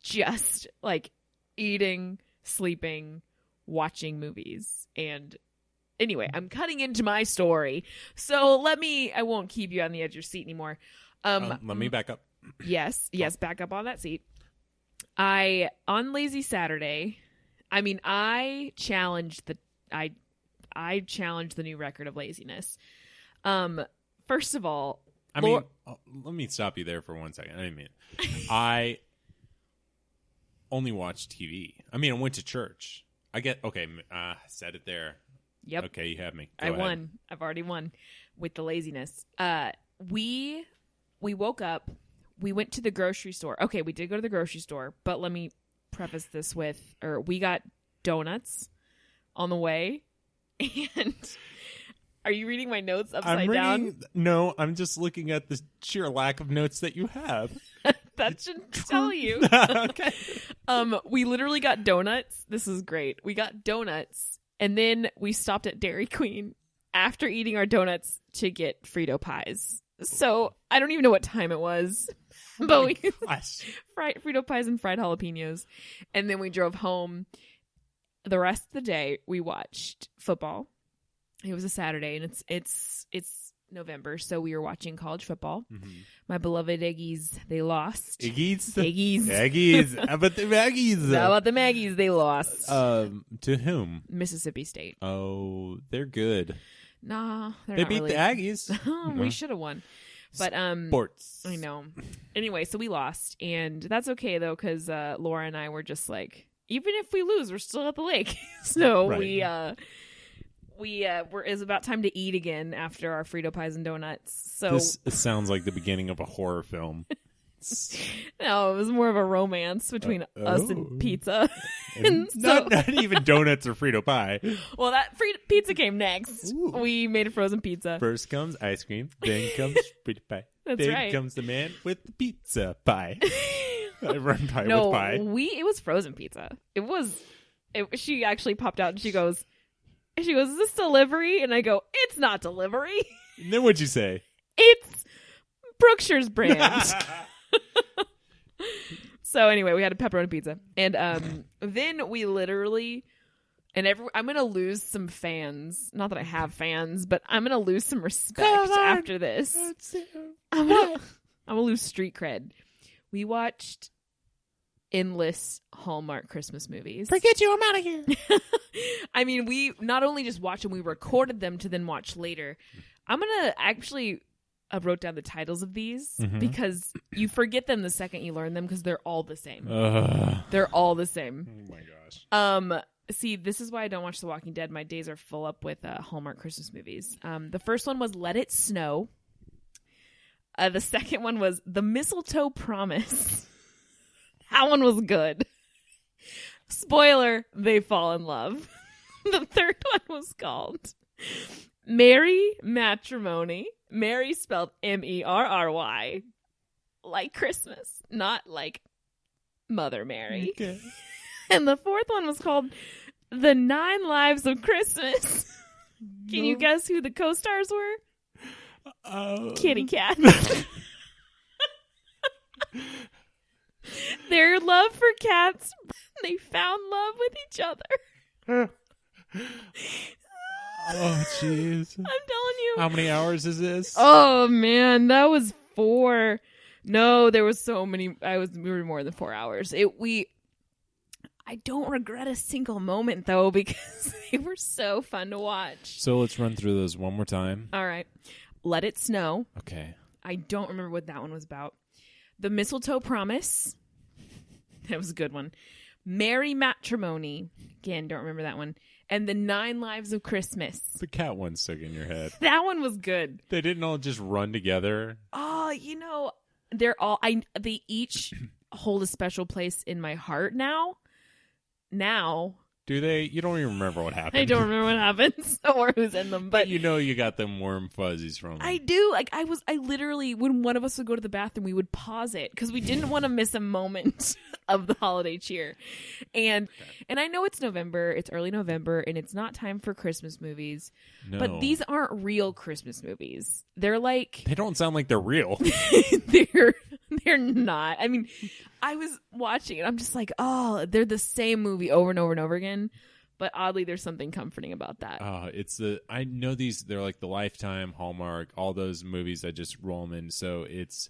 just like eating, sleeping, watching movies. And anyway, I'm cutting into my story, so I won't keep you on the edge of your seat anymore. Let me back up. Yes, back up on that seat. On lazy Saturday, I challenged the new record of laziness. First of all, let me stop you there for 1 second. I only watch TV. I went to church. Said it there. Yep. Okay, you have me. Go ahead. Won. I've already won with the laziness. We woke up. We went to the grocery store. Okay, we did go to the grocery store, but let me preface this with, we got donuts on the way. And are you reading my notes upside down? No, I'm just looking at the sheer lack of notes that you have. That should tell you. Okay. We literally got donuts. This is great. We got donuts, and then we stopped at Dairy Queen after eating our donuts to get Frito pies. So I don't even know what time it was, but we fried Frito pies and fried jalapenos, and then we drove home. The rest of the day, we watched football. It was a Saturday, and it's November, so we were watching college football. Mm-hmm. My beloved Aggies, they lost. Aggies. How about the Aggies? They lost. To whom? Mississippi State. Oh, they're good. Nah, they beat the Aggies. We should have won, but sports. I know. Anyway, so we lost, and that's okay though, because Laura and I were just like, even if we lose, we're still at the lake. So right. It was about time to eat again after our Frito pies and donuts. So this sounds like the beginning of a horror film. No, it was more of a romance between us and pizza. And not even donuts or Frito pie. Well, that pizza came next. Ooh. We made a frozen pizza. First comes ice cream, then comes Frito pie. That's then right. comes the man with the pizza pie. Run pie no, with pie. It was frozen pizza. She actually popped out and she goes, "Is this delivery?" And I go, "It's not delivery." And then what'd you say? It's Brookshire's brand. So anyway, we had a pepperoni pizza. And then we literally... And I'm going to lose some fans. Not that I have fans, but I'm going to lose some respect after this. I'm going to lose street cred. We watched endless Hallmark Christmas movies. Forget you, I'm out of here. I mean, we not only just watched them, we recorded them to then watch later. I'm going to actually... I wrote down the titles of these because you forget them the second you learn them because they're all the same. They're all the same. Oh my gosh. See, this is why I don't watch The Walking Dead. My days are full up with Hallmark Christmas movies. The first one was Let It Snow. The second one was The Mistletoe Promise. That one was good. Spoiler, they fall in love. The third one was called Merry Matrimony. Mary spelled Merry. Like Christmas, not like Mother Mary. Okay. And the fourth one was called The 9 Lives of Christmas. Can you guess who the co-stars were? Kitty Cat. Their love for cats, they found love with each other. Oh, jeez. I'm telling you. How many hours is this? Oh, man. That was 4. No, there was so many. We were more than 4 hours. I don't regret a single moment, though, because they were so fun to watch. So let's run through those one more time. All right. Let It Snow. Okay. I don't remember what that one was about. The Mistletoe Promise. That was a good one. Merry Matrimony. Again, don't remember that one. And The 9 Lives of Christmas. The cat one stuck in your head. That one was good. They didn't all just run together. Oh, they each hold a special place in my heart now. Do they? You don't even remember what happened. I don't remember what happens or who's in them, but you know you got them warm fuzzies from them. I do. Like I literally, when one of us would go to the bathroom, we would pause it because we didn't want to miss a moment of the holiday cheer. And I know it's November, it's early November, and it's not time for Christmas movies. No. But these aren't real Christmas movies. They're like they don't sound like they're real. They're not. I mean, I was watching and I'm just like, oh, they're the same movie over and over and over again. But oddly, there's something comforting about that. I know they're like the Lifetime, Hallmark, all those movies that just roll them in. So it's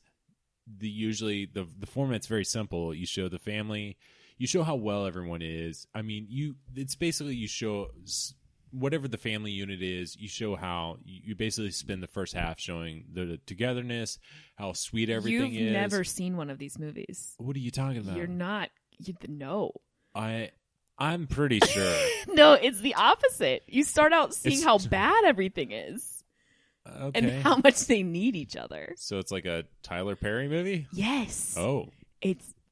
usually the format's very simple. You show the family, you show how well everyone is. I mean, it's basically you show whatever the family unit is, you show how you basically spend the first half showing the togetherness, how sweet everything is. You've never seen one of these movies. What are you talking about? You're not. No. I'm pretty sure. No, it's the opposite. You start out seeing how bad everything is. Okay. And how much they need each other. So it's like a Tyler Perry movie? Yes. Oh.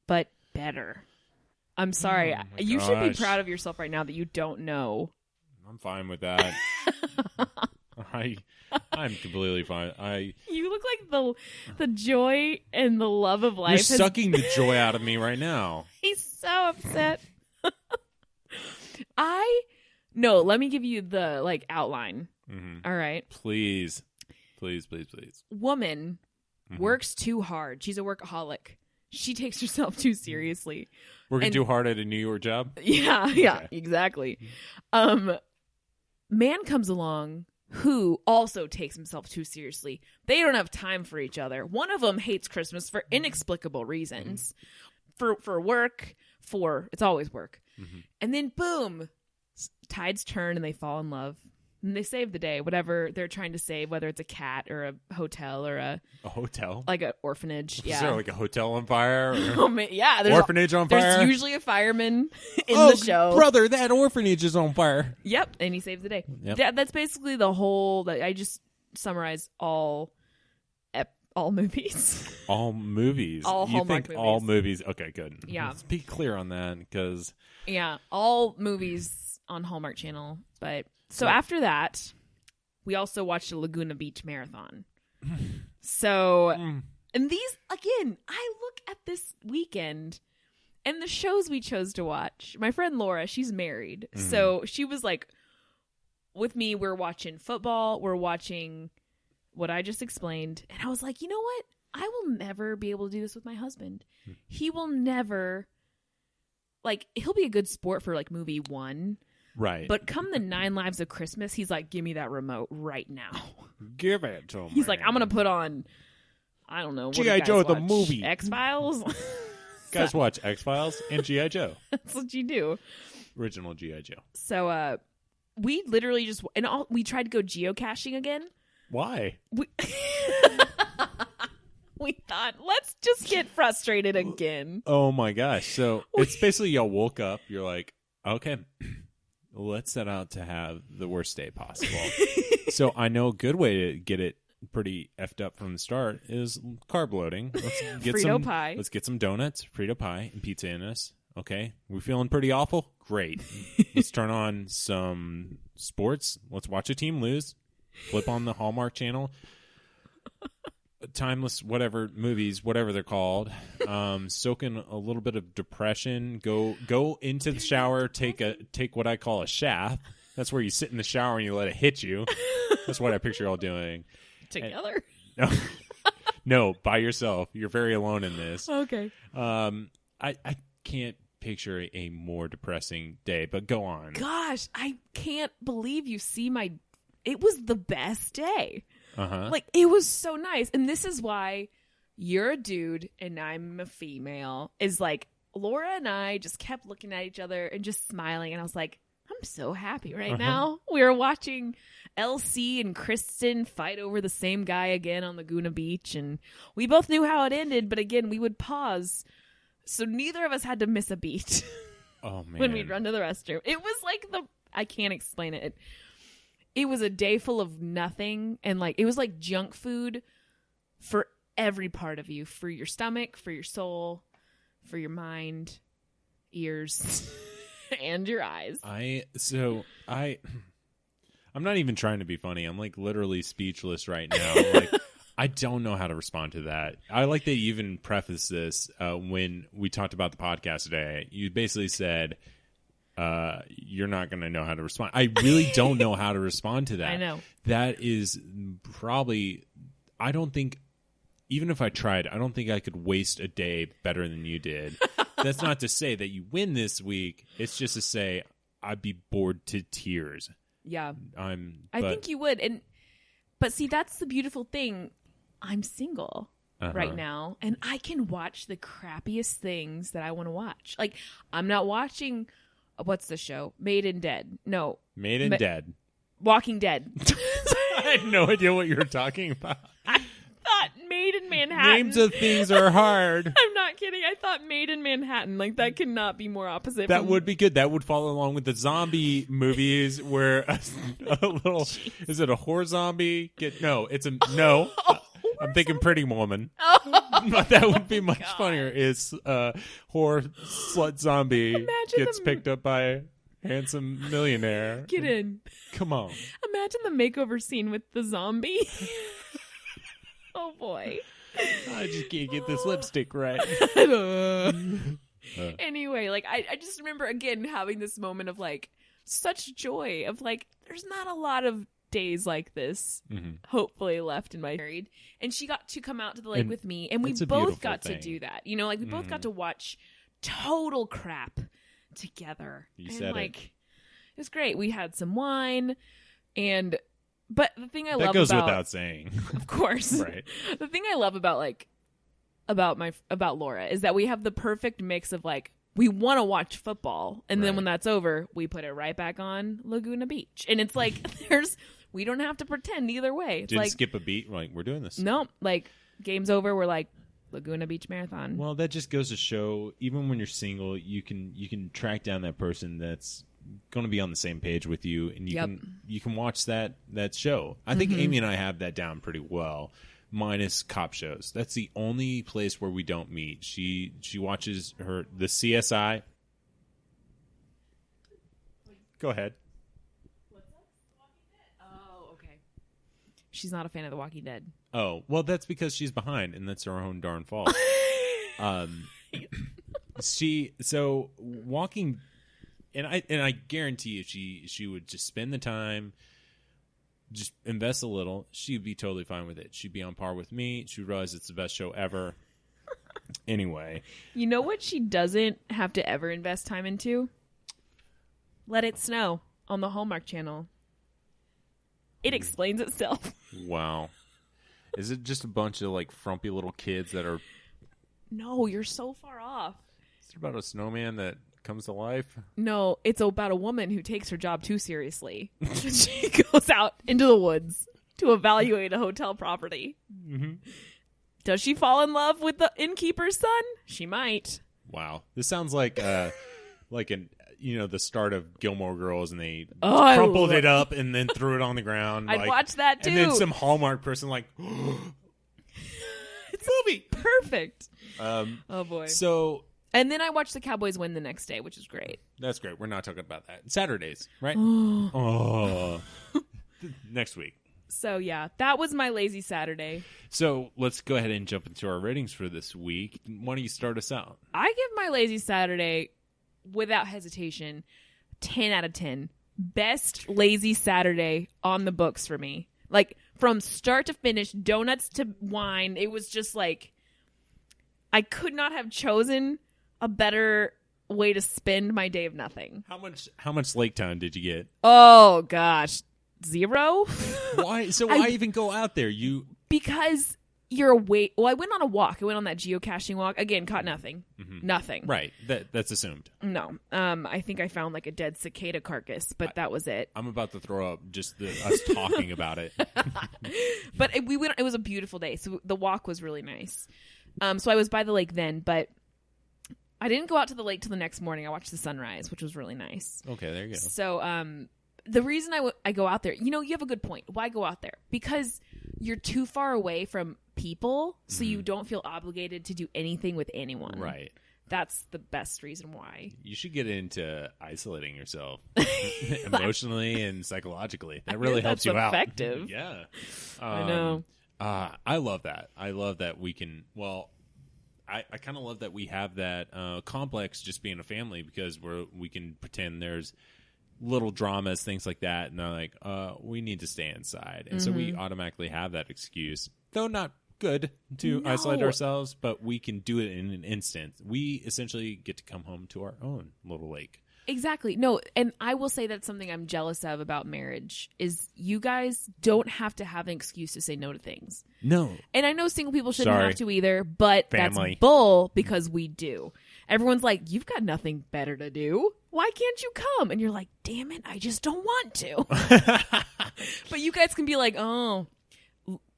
But better. I'm sorry. Oh you should be proud of yourself right now that you don't know. I'm fine with that. I'm completely fine. You look like the joy and the love of life. You're sucking the joy out of me right now. He's so upset. No, let me give you the outline. Mm-hmm. All right. Please. Woman works too hard. She's a workaholic. She takes herself too seriously. Working too hard at a New York job? Yeah, Okay. Exactly. Man comes along who also takes himself too seriously. They don't have time for each other. One of them hates Christmas for inexplicable reasons. For work, it's always work. Mm-hmm. And then boom, tides turn and they fall in love. And they save the day, whatever they're trying to save, whether it's a cat or a hotel or a hotel, like an orphanage. Is there like a hotel on fire? Oh man, yeah, there's orphanage on fire. There's usually a fireman in the show. Brother, that orphanage is on fire. Yep, and he saves the day. Yep. That's basically the whole. I just summarized all movies. All movies. All Hallmark you think movies. All movies. Okay, good. Yeah. Let's be clear on that because. Yeah, all movies on Hallmark Channel. But so after that, we also watched a Laguna Beach marathon. So, and these, again, I look at this weekend and the shows we chose to watch. My friend Laura, she's married. So she was like, with me, we're watching football. We're watching what I just explained. And I was like, you know what? I will never be able to do this with my husband. He will never, like, he'll be a good sport for, like, movie 1. Right. But come the 9 Lives of Christmas, he's like, give me that remote right now. Give it to me. He's like, I'm going to put on, I don't know. G.I. Joe, the movie. X-Files? Guys watch X-Files and G.I. Joe. That's what you do. Original G.I. Joe. So, we literally just, we tried to go geocaching again. Why? We thought, let's just get frustrated again. Oh my gosh. So it's basically y'all woke up, you're like, okay, let's set out to have the worst day possible. So I know a good way to get it pretty effed up from the start is carb loading. Let's get Frito pie. Let's get some donuts, Frito pie, and pizza in us. Okay, we feeling pretty awful? Great. Let's turn on some sports. Let's watch a team lose. Flip on the Hallmark channel. Timeless whatever movies, whatever they're called. Soak in a little bit of depression. Go into the shower. Take what I call a shaft. That's where you sit in the shower and you let it hit you. That's what I picture y'all doing Together. No, by yourself. You're very alone in this. Okay. I can't picture a more depressing day. But go on. Gosh, I can't believe you see my. It was the best day. Like, it was so nice. And this is why you're a dude and I'm a female. Is like, Laura and I just kept looking at each other and just smiling. And I was like, I'm so happy right now. We were watching LC and Kristen fight over the same guy again on Laguna Beach. And we both knew how it ended. But again, we would pause. So neither of us had to miss a beat. Oh, man. When we'd run to the restroom. It was like I can't explain it. It was a day full of nothing, and like it was like junk food for every part of you, for your stomach, for your soul, for your mind, ears, and your eyes. I'm not even trying to be funny. I'm like literally speechless right now. Like I don't know how to respond to that. I like that you even prefaced this when we talked about the podcast today. You basically said, you're not going to know how to respond. I really don't know how to respond to that. I know. That is probably, I don't think, even if I tried, I don't think I could waste a day better than you did. That's not to say that you win this week. It's just to say I'd be bored to tears. Yeah. I think you would. But see, that's the beautiful thing. I'm single right now, and I can watch the crappiest things that I want to watch. Like, I'm not watching... What's the show? Made and Dead. No. Made and Dead. Walking Dead. I had no idea what you were talking about. I thought Made in Manhattan. Names of things are hard. I'm not kidding. I thought Made in Manhattan. Like, that could not be more opposite. That would be good. That would follow along with the zombie movies where a little... Jeez. Is it a horror zombie? No. I'm thinking Pretty Woman. But that would be much funnier. Is horror slut zombie gets picked up by a handsome millionaire. Get in. Come on. Imagine the makeover scene with the zombie. Oh, boy. I just can't get this lipstick right. Anyway, like, I just remember, again, having this moment of, like, such joy of, like, there's not a lot of days like this, hopefully, left in my married. And she got to come out to the lake with me, and we both got to do that. You know, like, we both got to watch total crap together. You said like, it was great. We had some wine, but the thing I love that goes without saying, of course, right? The thing I love about Laura is that we have the perfect mix of, like, we want to watch football, and then when that's over, we put it right back on Laguna Beach, and it's like we don't have to pretend either way. It's Didn't like skip a beat. We're like, we're doing this. No, like, game's over. We're like, Laguna Beach Marathon. Well, that just goes to show, even when you're single, you can track down that person that's going to be on the same page with you, and you can watch that show. I think Amy and I have that down pretty well, minus cop shows. That's the only place where we don't meet. She watches the CSI. Go ahead. Oh, okay. She's not a fan of The Walking Dead. Oh, well, that's because she's behind, and that's her own darn fault. Walking, and I guarantee you, she would just spend the time just invest a little. She'd be totally fine with it. She'd be on par with me. She'd realize it's the best show ever. Anyway. You know what she doesn't have to ever invest time into? Let It Snow on the Hallmark Channel. It explains itself. Wow. Is it just a bunch of like frumpy little kids that are... No, you're so far off. Is it about a snowman that comes to life? No, it's about a woman who takes her job too seriously. She goes out into the woods to evaluate a hotel property. Mm-hmm. Does she fall in love with the innkeeper's son? She might. Wow. This sounds like the start of Gilmore Girls, and they crumpled it up and then threw it on the ground. I'd watch that too. And then some Hallmark person like, it's movie. Perfect. Oh boy. So, and then I watched the Cowboys win the next day, which is great. That's great. We're not talking about that. Saturdays, right? Oh. Next week. So yeah, that was my lazy Saturday. So let's go ahead and jump into our ratings for this week. Why don't you start us out? I give my lazy Saturday, without hesitation, 10 out of 10. Best lazy Saturday on the books for me. Like, from start to finish, donuts to wine, it was just like, I could not have chosen a better way to spend my day of nothing. How much lake time did you get? Oh, gosh. 0? Why? So why even go out there? Because you're away. Well, I went on a walk. I went on that geocaching walk. Again, caught nothing. Mm-hmm. Nothing. Right. That's assumed. No. I think I found like a dead cicada carcass, but that was it. I'm about to throw up just us talking about it. But we went. It was a beautiful day, so the walk was really nice. So I was by the lake then, but I didn't go out to the lake till the next morning. I watched the sunrise, which was really nice. Okay, there you go. So the reason I go out there, you have a good point. Why go out there? Because you're too far away from people, so you don't feel obligated to do anything with anyone. Right. That's the best reason why. You should get into isolating yourself emotionally and psychologically. That really helps you out. That's effective. Yeah. I know. I love that. I love that we can, I kind of love that we have that complex just being a family, because we can pretend there's little dramas, things like that, and they're like, we need to stay inside. And so we automatically have that excuse, though not good to isolate ourselves, but we can do it in an instant. We essentially get to come home to our own little lake. Exactly. No, and I will say that's something I'm jealous of about marriage, is you guys don't have to have an excuse to say no to things. No. And I know single people shouldn't have to either, but Family. That's bull, because we do. Everyone's like, you've got nothing better to do. Why can't you come? And you're like, damn it, I just don't want to. But you guys can be like, oh,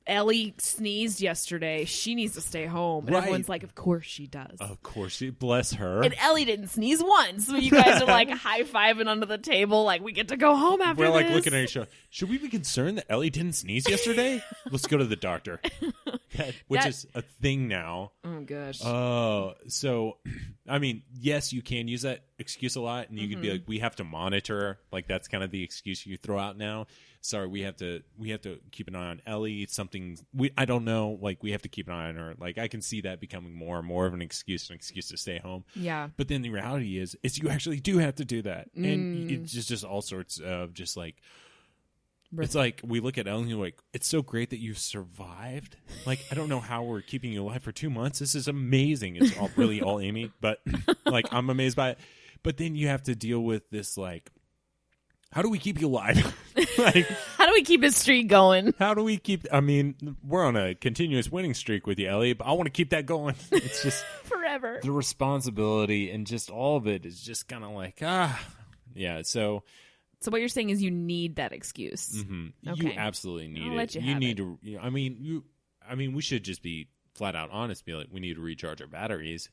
Ellie sneezed yesterday. She needs to stay home. And everyone's like, of course she does. Of course she, bless her. And Ellie didn't sneeze once. So you guys are like high-fiving under the table like, we get to go home after this. We're like looking at each other. Should we be concerned that Ellie didn't sneeze yesterday? Let's go to the doctor. Which is a thing now. Oh, gosh. So, I mean, yes, you can use that excuse a lot. And you could be like, we have to monitor. Like, that's kind of the excuse you throw out now. Sorry, we have to keep an eye on Ellie. It's something I don't know. Like, we have to keep an eye on her. Like, I can see that becoming more and more of an excuse to stay home. Yeah. But then the reality is you actually do have to do that, and it's just all sorts of just like. It's like we look at Ellie and we're like, it's so great that you've survived. Like, I don't know how we're keeping you alive for 2 months. This is amazing. It's really all Amy, but like, I'm amazed by it. But then you have to deal with this, like, how do we keep you alive? Like, how do we keep this streak going? How do we keep? I mean, we're on a continuous winning streak with you, Ellie, but I want to keep that going. It's just forever. The responsibility and just all of it is just kind of like, yeah. So what you're saying is you need that excuse. Mm-hmm. Okay. You absolutely need I'll it. let you You have need it. to. I mean, we should just be flat out honest. Be like, we need to recharge our batteries.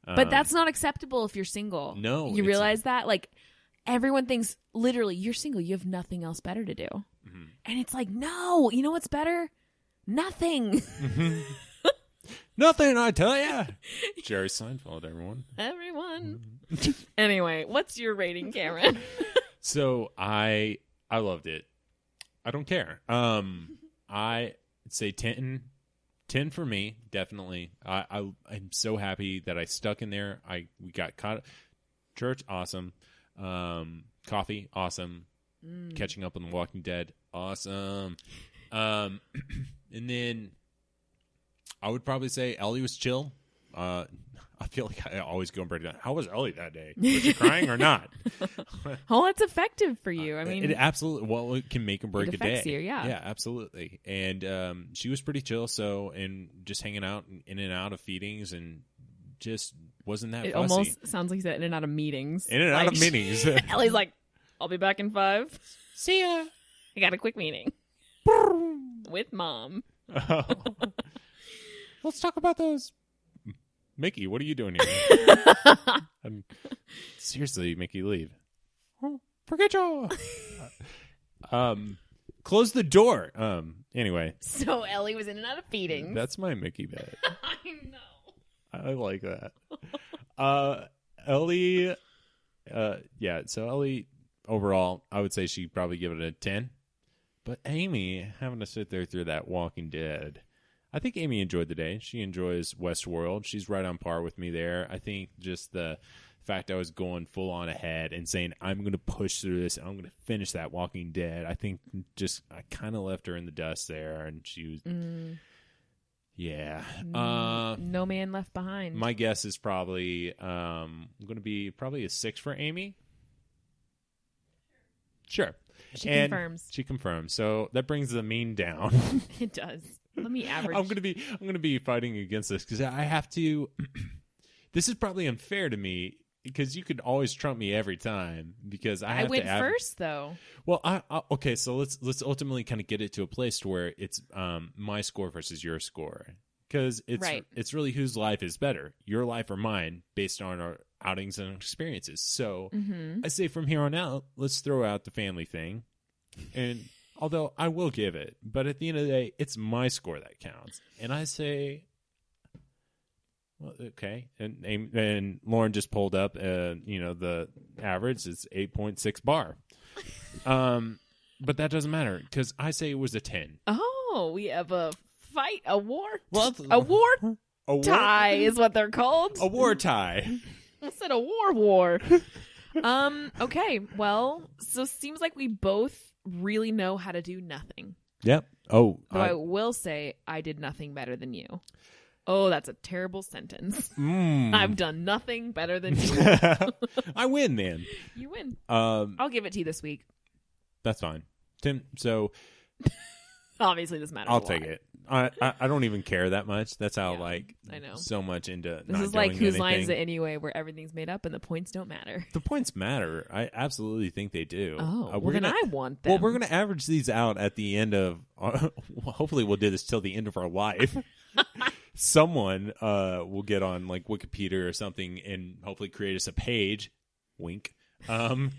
But that's not acceptable if you're single. No, you realize that, like. Everyone thinks, literally, you're single. You have nothing else better to do. Mm-hmm. And it's like, no. You know what's better? Nothing. Mm-hmm. Nothing, I tell ya. Jerry Seinfeld, everyone. Mm-hmm. Anyway, what's your rating, Cameron? So, I loved it. I don't care. I'd say 10 for me, definitely. I'm so happy that I stuck in there. We got caught. Church, awesome. Coffee, awesome. Catching up on The Walking Dead, Awesome. And then I would probably say Ellie was chill. I feel like I always go and break it down. How was Ellie that day? Was she crying or not? Oh, it's effective for you. I mean, it absolutely. Well, it can make and break a day. You, yeah. Yeah, absolutely. And she was pretty chill. So, and just hanging out in and out of feedings, and just wasn't that. It fussy. almost sounds like he's in and out of meetings. In and out of meetings. Ellie's like, "I'll be back in 5. See ya. I got a quick meeting with Mom." Let's talk about those. Mickey, what are you doing here? Seriously, Mickey, leave. Oh, forget you. Close the door. Anyway. So Ellie was in and out of feedings. That's my Mickey bit. I know. I like that. Ellie, yeah. So Ellie, overall, I would say she'd probably give it a 10. But Amy, having to sit there through that Walking Dead. I think Amy enjoyed the day. She enjoys Westworld. She's right on par with me there. I think just the fact I was going full on ahead and saying, I'm going to push through this. I'm going to finish that Walking Dead. I think just I kind of left her in the dust there. And she was, yeah. No man left behind. My guess is probably going to be probably a 6 for Amy. Sure. She confirms. She confirms. So that brings the mean down. It does. Let me average. I'm gonna be fighting against this because I have to. This is probably unfair to me because you could always trump me every time because I went first though. Well, okay, so let's ultimately kind of get it to a place to where it's my score versus your score because it's really whose life is better, your life or mine, based on our outings and experiences. So I say from here on out, let's throw out the family thing, and. Although I will give it, but at the end of the day, it's my score that counts. And I say, well, okay. And Lauren just pulled up, the average is 8.6 bar. But that doesn't matter because I say it was a 10. Oh, we have a fight, a war tie is what they're called. A war tie. I said a war. Okay, well, so it seems like we both really know how to do nothing. Yep. Oh, I will say I did nothing better than you. Oh, that's a terrible sentence. I've done nothing better than you. I win, man. You win. I'll give it to you this week. That's fine, Tim. So obviously this matters. I'll take it. I don't even care that much. That's how I know so much into this is like Whose Line Is It Anyway, where everything's made up and the points don't matter. The points matter. I absolutely think they do. Oh, I want them. Well, we're gonna average these out at the end of. Hopefully, we'll do this till the end of our life. Someone will get on like Wikipedia or something and hopefully create us a page. Wink. And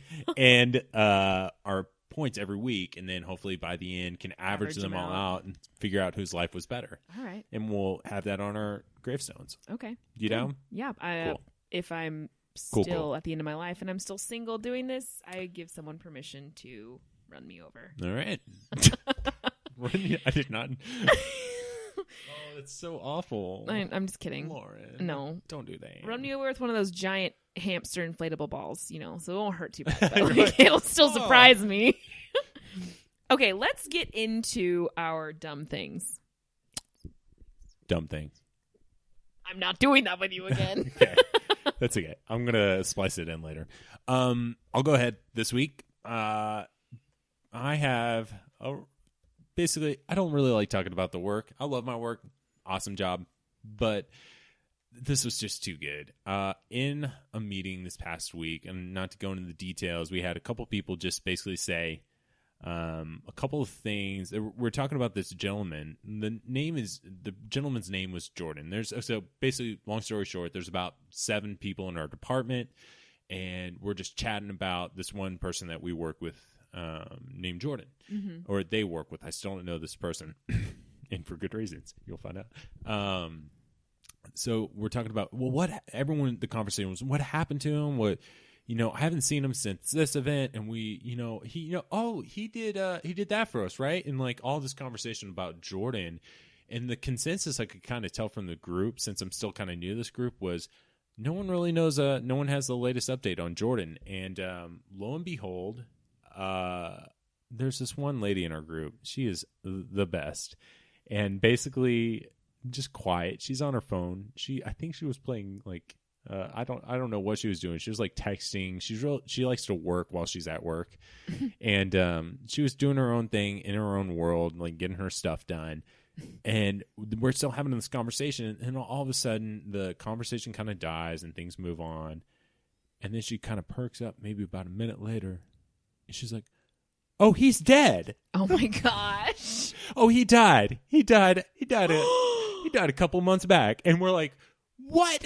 our points every week, and then hopefully by the end can average them all out and figure out whose life was better. All right. And we'll have that on our gravestones. Okay. You down? Yeah. Cool. If I'm still at the end of my life and I'm still single doing this, I give someone permission to run me over. All right. I did not. Oh, that's so awful. I'm just kidding. Lauren. No. Don't do that. Run me over with one of those giant hamster inflatable balls, so it won't hurt too bad. But like, it'll still surprise me. Okay, let's get into our dumb things. Dumb things. I'm not doing that with you again. Okay. That's okay. I'm going to splice it in later. I'll go ahead this week. I have basically, I don't really like talking about the work. I love my work. Awesome job. But this was just too good. In a meeting this past week, and not to go into the details, we had a couple people just basically say a couple of things. We're talking about this gentleman. The gentleman's name was Jordan. So basically, long story short, there's about 7 people in our department, and we're just chatting about this one person that we work with named Jordan, or they work with. I still don't know this person, and for good reasons. You'll find out. So we're talking about, the conversation was, what happened to him? I haven't seen him since this event, and he did that for us, right? And like all this conversation about Jordan, and the consensus I could kind of tell from the group, since I'm still kind of new to this group, was no one really knows. No one has the latest update on Jordan, and lo and behold, there's this one lady in our group. She is the best. And basically just quiet. She's on her phone. I think she was playing like I don't know what she was doing. She was like texting. She likes to work while she's at work. And she was doing her own thing in her own world, like getting her stuff done. And we're still having this conversation, and all of a sudden the conversation kind of dies and things move on. And then she kind of perks up maybe about a minute later, and she's like, "Oh, he's dead." Oh my gosh. Oh, he died. He died a couple months back. And we're like, "What?"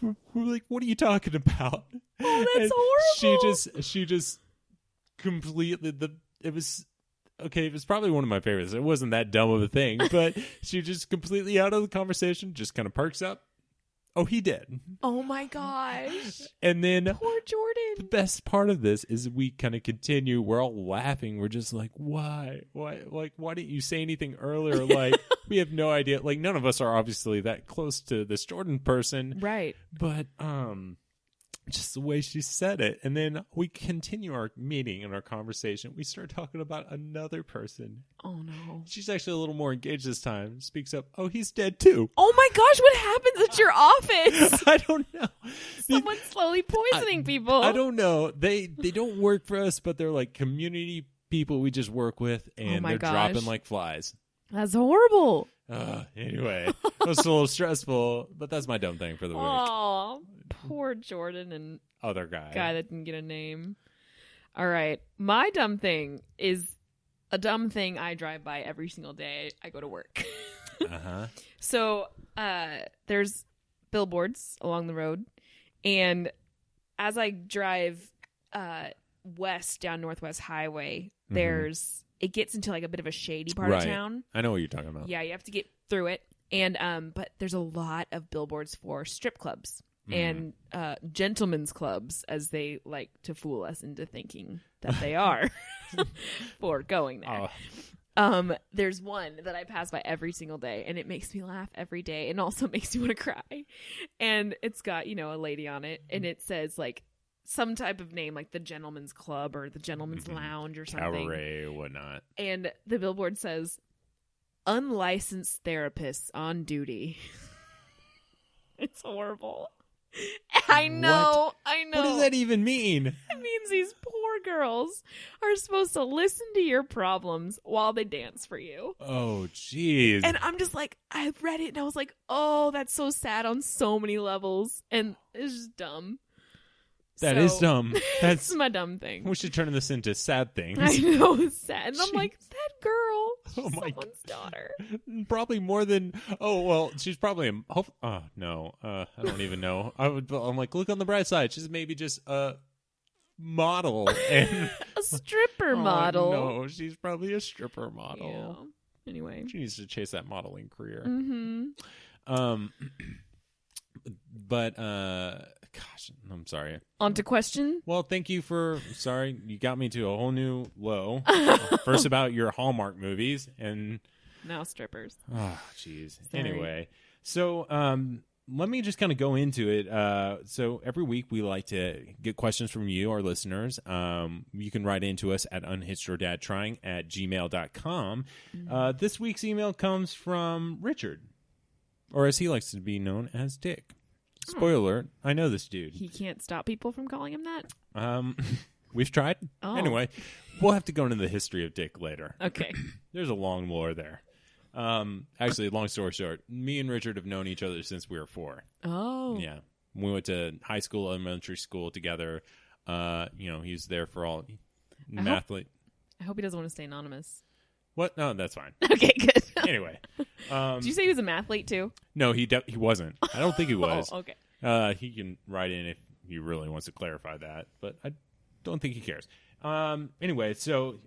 We're like, "What are you talking about?" Oh, that's and horrible. She just completely it was probably one of my favorites. It wasn't that dumb of a thing, but she just completely out of the conversation, just kind of perks up. "Oh, he did." Oh my gosh. And then Poor Jordan. the best part of this is we kind of continue. We're all laughing. We're just like, why? Like, why didn't you say anything earlier? Like, we have no idea. Like, none of us are obviously that close to this Jordan person. Right. But, just the way she said it. And then we continue our meeting and our conversation. We start talking about another person. Oh no. She's actually a little more engaged this time. Speaks up. "Oh, he's dead too." Oh my gosh, what happens at your office? I don't know. Someone's slowly poisoning people. I don't know. They don't work for us, but they're like community people we just work with, and my they're gosh. dropping like flies. That's horrible. Anyway, it was a little stressful, but that's my dumb thing for the week. Oh, poor Jordan and Other guy. that didn't get a name. All right. My dumb thing is a dumb thing I drive by every single day I go to work. Uh-huh. So there's billboards along the road. And as I drive west down Northwest Highway, it gets into like a bit of a shady part of town. I know what you're talking about. Yeah, you have to get through it. And but there's a lot of billboards for strip clubs and gentlemen's clubs, as they like to fool us into thinking that they are for going there. There's one that I pass by every single day, and it makes me laugh every day, and also makes me want to cry. And it's got, a lady on it, and it says like some type of name, like the Gentleman's Club or the Gentleman's Lounge or something. Cabaret, whatnot. And the billboard says, "Unlicensed therapists on duty." It's horrible. I know. What does that even mean? It means these poor girls are supposed to listen to your problems while they dance for you. Oh, jeez. And I'm just like, I read it and I was like, oh, that's so sad on so many levels. And it's just dumb. That is dumb. That's my dumb thing. We should turn this into sad things. I know, it's sad. And I'm like, that girl, she's someone's daughter. Probably more than. Oh well, she's probably. No. I don't even know. I'm like, look on the bright side. She's maybe just a model and a stripper model. No, she's probably a stripper model. Yeah. Anyway, she needs to chase that modeling career. Mm-hmm. But gosh, I'm sorry. On to question. Well, thank you sorry, you got me to a whole new low. First about your Hallmark movies, and now strippers. Oh, jeez. Anyway, so let me just kind of go into it. So every week we like to get questions from you, our listeners. You can write into us at unhitchedordadtrying@gmail.com. This week's email comes from Richard, or as he likes to be known as Dick. Spoiler alert, I know this dude. He can't stop people from calling him that? We've tried. Oh. Anyway, we'll have to go into the history of Dick later. Okay. There's a long lore there. Actually, long story short, me and Richard have known each other since we were 4. Oh. Yeah. We went to high school, elementary school together. He's there for all mathlete. I hope he doesn't want to stay anonymous. What? No, that's fine. Okay, good. Anyway. Did you say he was a mathlete too? No, he wasn't. I don't think he was. Oh, okay. He can write in if he really wants to clarify that, but I don't think he cares. Anyway, so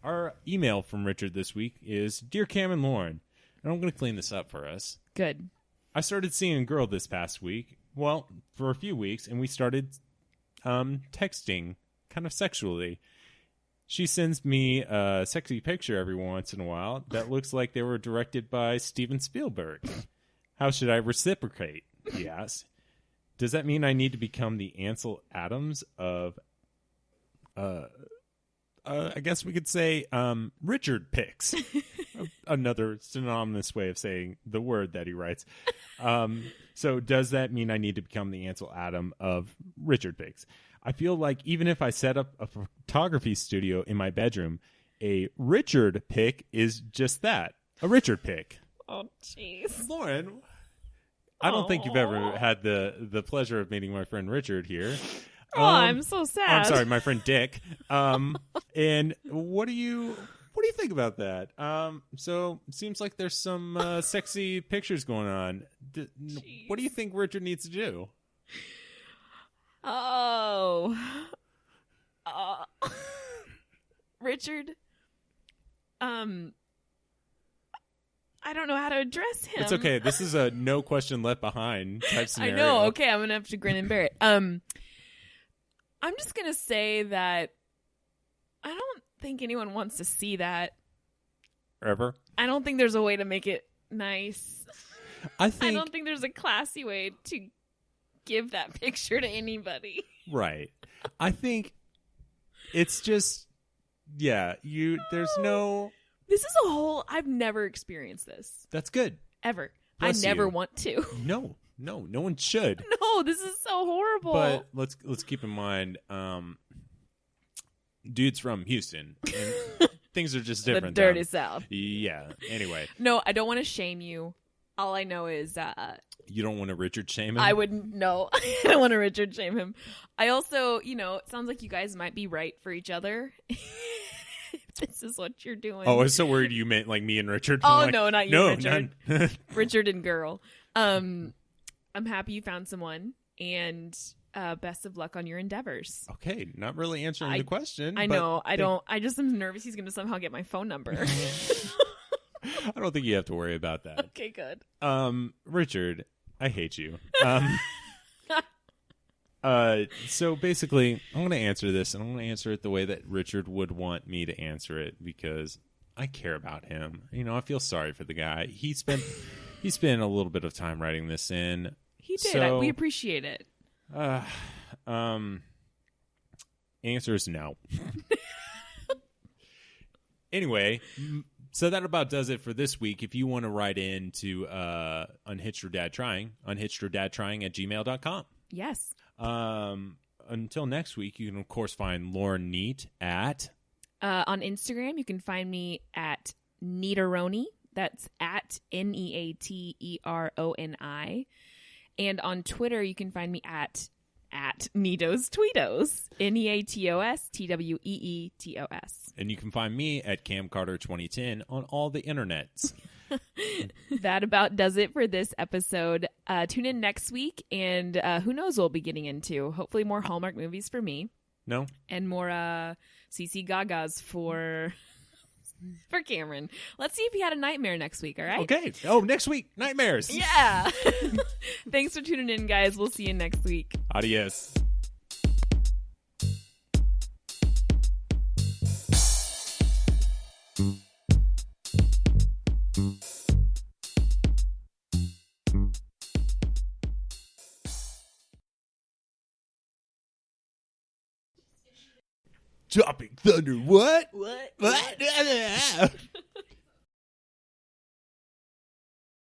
our email from Richard this week is, Dear Cam and Lauren, and I'm going to clean this up for us. Good. I started seeing a girl this past week, well, for a few weeks, and we started texting kind of sexually. She sends me a sexy picture every once in a while that looks like they were directed by Steven Spielberg. How should I reciprocate? He asks. Does that mean I need to become the Ansel Adams of I guess we could say Richard picks. Another synonymous way of saying the word that he writes. So does that mean I need to become the Ansel Adam of Richard picks? I feel like even if I set up a photography studio in my bedroom, a Richard pick is just that, a Richard pick. Oh, jeez. Lauren, I don't think you've ever had the pleasure of meeting my friend Richard here. Oh, I'm so sad. I'm sorry, my friend Dick. And what do you think about that? So it seems like there's some sexy pictures going on. What do you think Richard needs to do? Oh, Richard. I don't know how to address him. It's okay. This is a no question left behind type scenario. I know. Okay, I'm gonna have to grin and bear it. I'm just gonna say that I don't think anyone wants to see that. Ever? I don't think there's a way to make it nice. I don't think there's a classy way to give that picture to anybody. Right. I think it's just, yeah, there's no... This is a whole... I've never experienced this. That's good. Ever. Bless I never you. Want to. No one should. No, this is so horrible. But let's keep in mind, dude's from Houston, and things are just different. The dirty South. Yeah. Anyway. No, I don't want to shame you. All I know is you don't want to Richard shame him? I wouldn't. No, I don't want to Richard shame him. I also, it sounds like you guys might be right for each other. This is what you're doing. Oh, I was so worried you meant like me and Richard. Oh, like, no, not you, Richard. None. Richard and girl. I'm happy you found someone, and best of luck on your endeavors. Okay, not really answering the question. I know. I just am nervous he's going to somehow get my phone number. I don't think you have to worry about that. Okay, good. Richard, I hate you. So basically, I'm going to answer this, and I'm going to answer it the way that Richard would want me to answer it because I care about him. I feel sorry for the guy. He spent a little bit of time writing this in. He did. So, we appreciate it. Answer is no. Anyway, so that about does it for this week. If you want to write in to Unhitched or Dad Trying, unhitchedordadtrying@gmail.com. Yes. Until next week, you can, of course, find Lauren Neat at... on Instagram, you can find me at Neateroni. That's at NEATERONI. And on Twitter, you can find me at Neatos Tweetos. NEATOSTWEETOS. And you can find me at Cam Carter 2010 on all the internets. That about does it for this episode. Tune in next week, and who knows what we'll be getting into. Hopefully more Hallmark movies for me. No? And more CC Gagas for Cameron. Let's see if he had a nightmare next week, all right? Okay. Oh, next week, nightmares. Yeah. Thanks for tuning in, guys. We'll see you next week. Adios. Dropping thunder, what? What? What?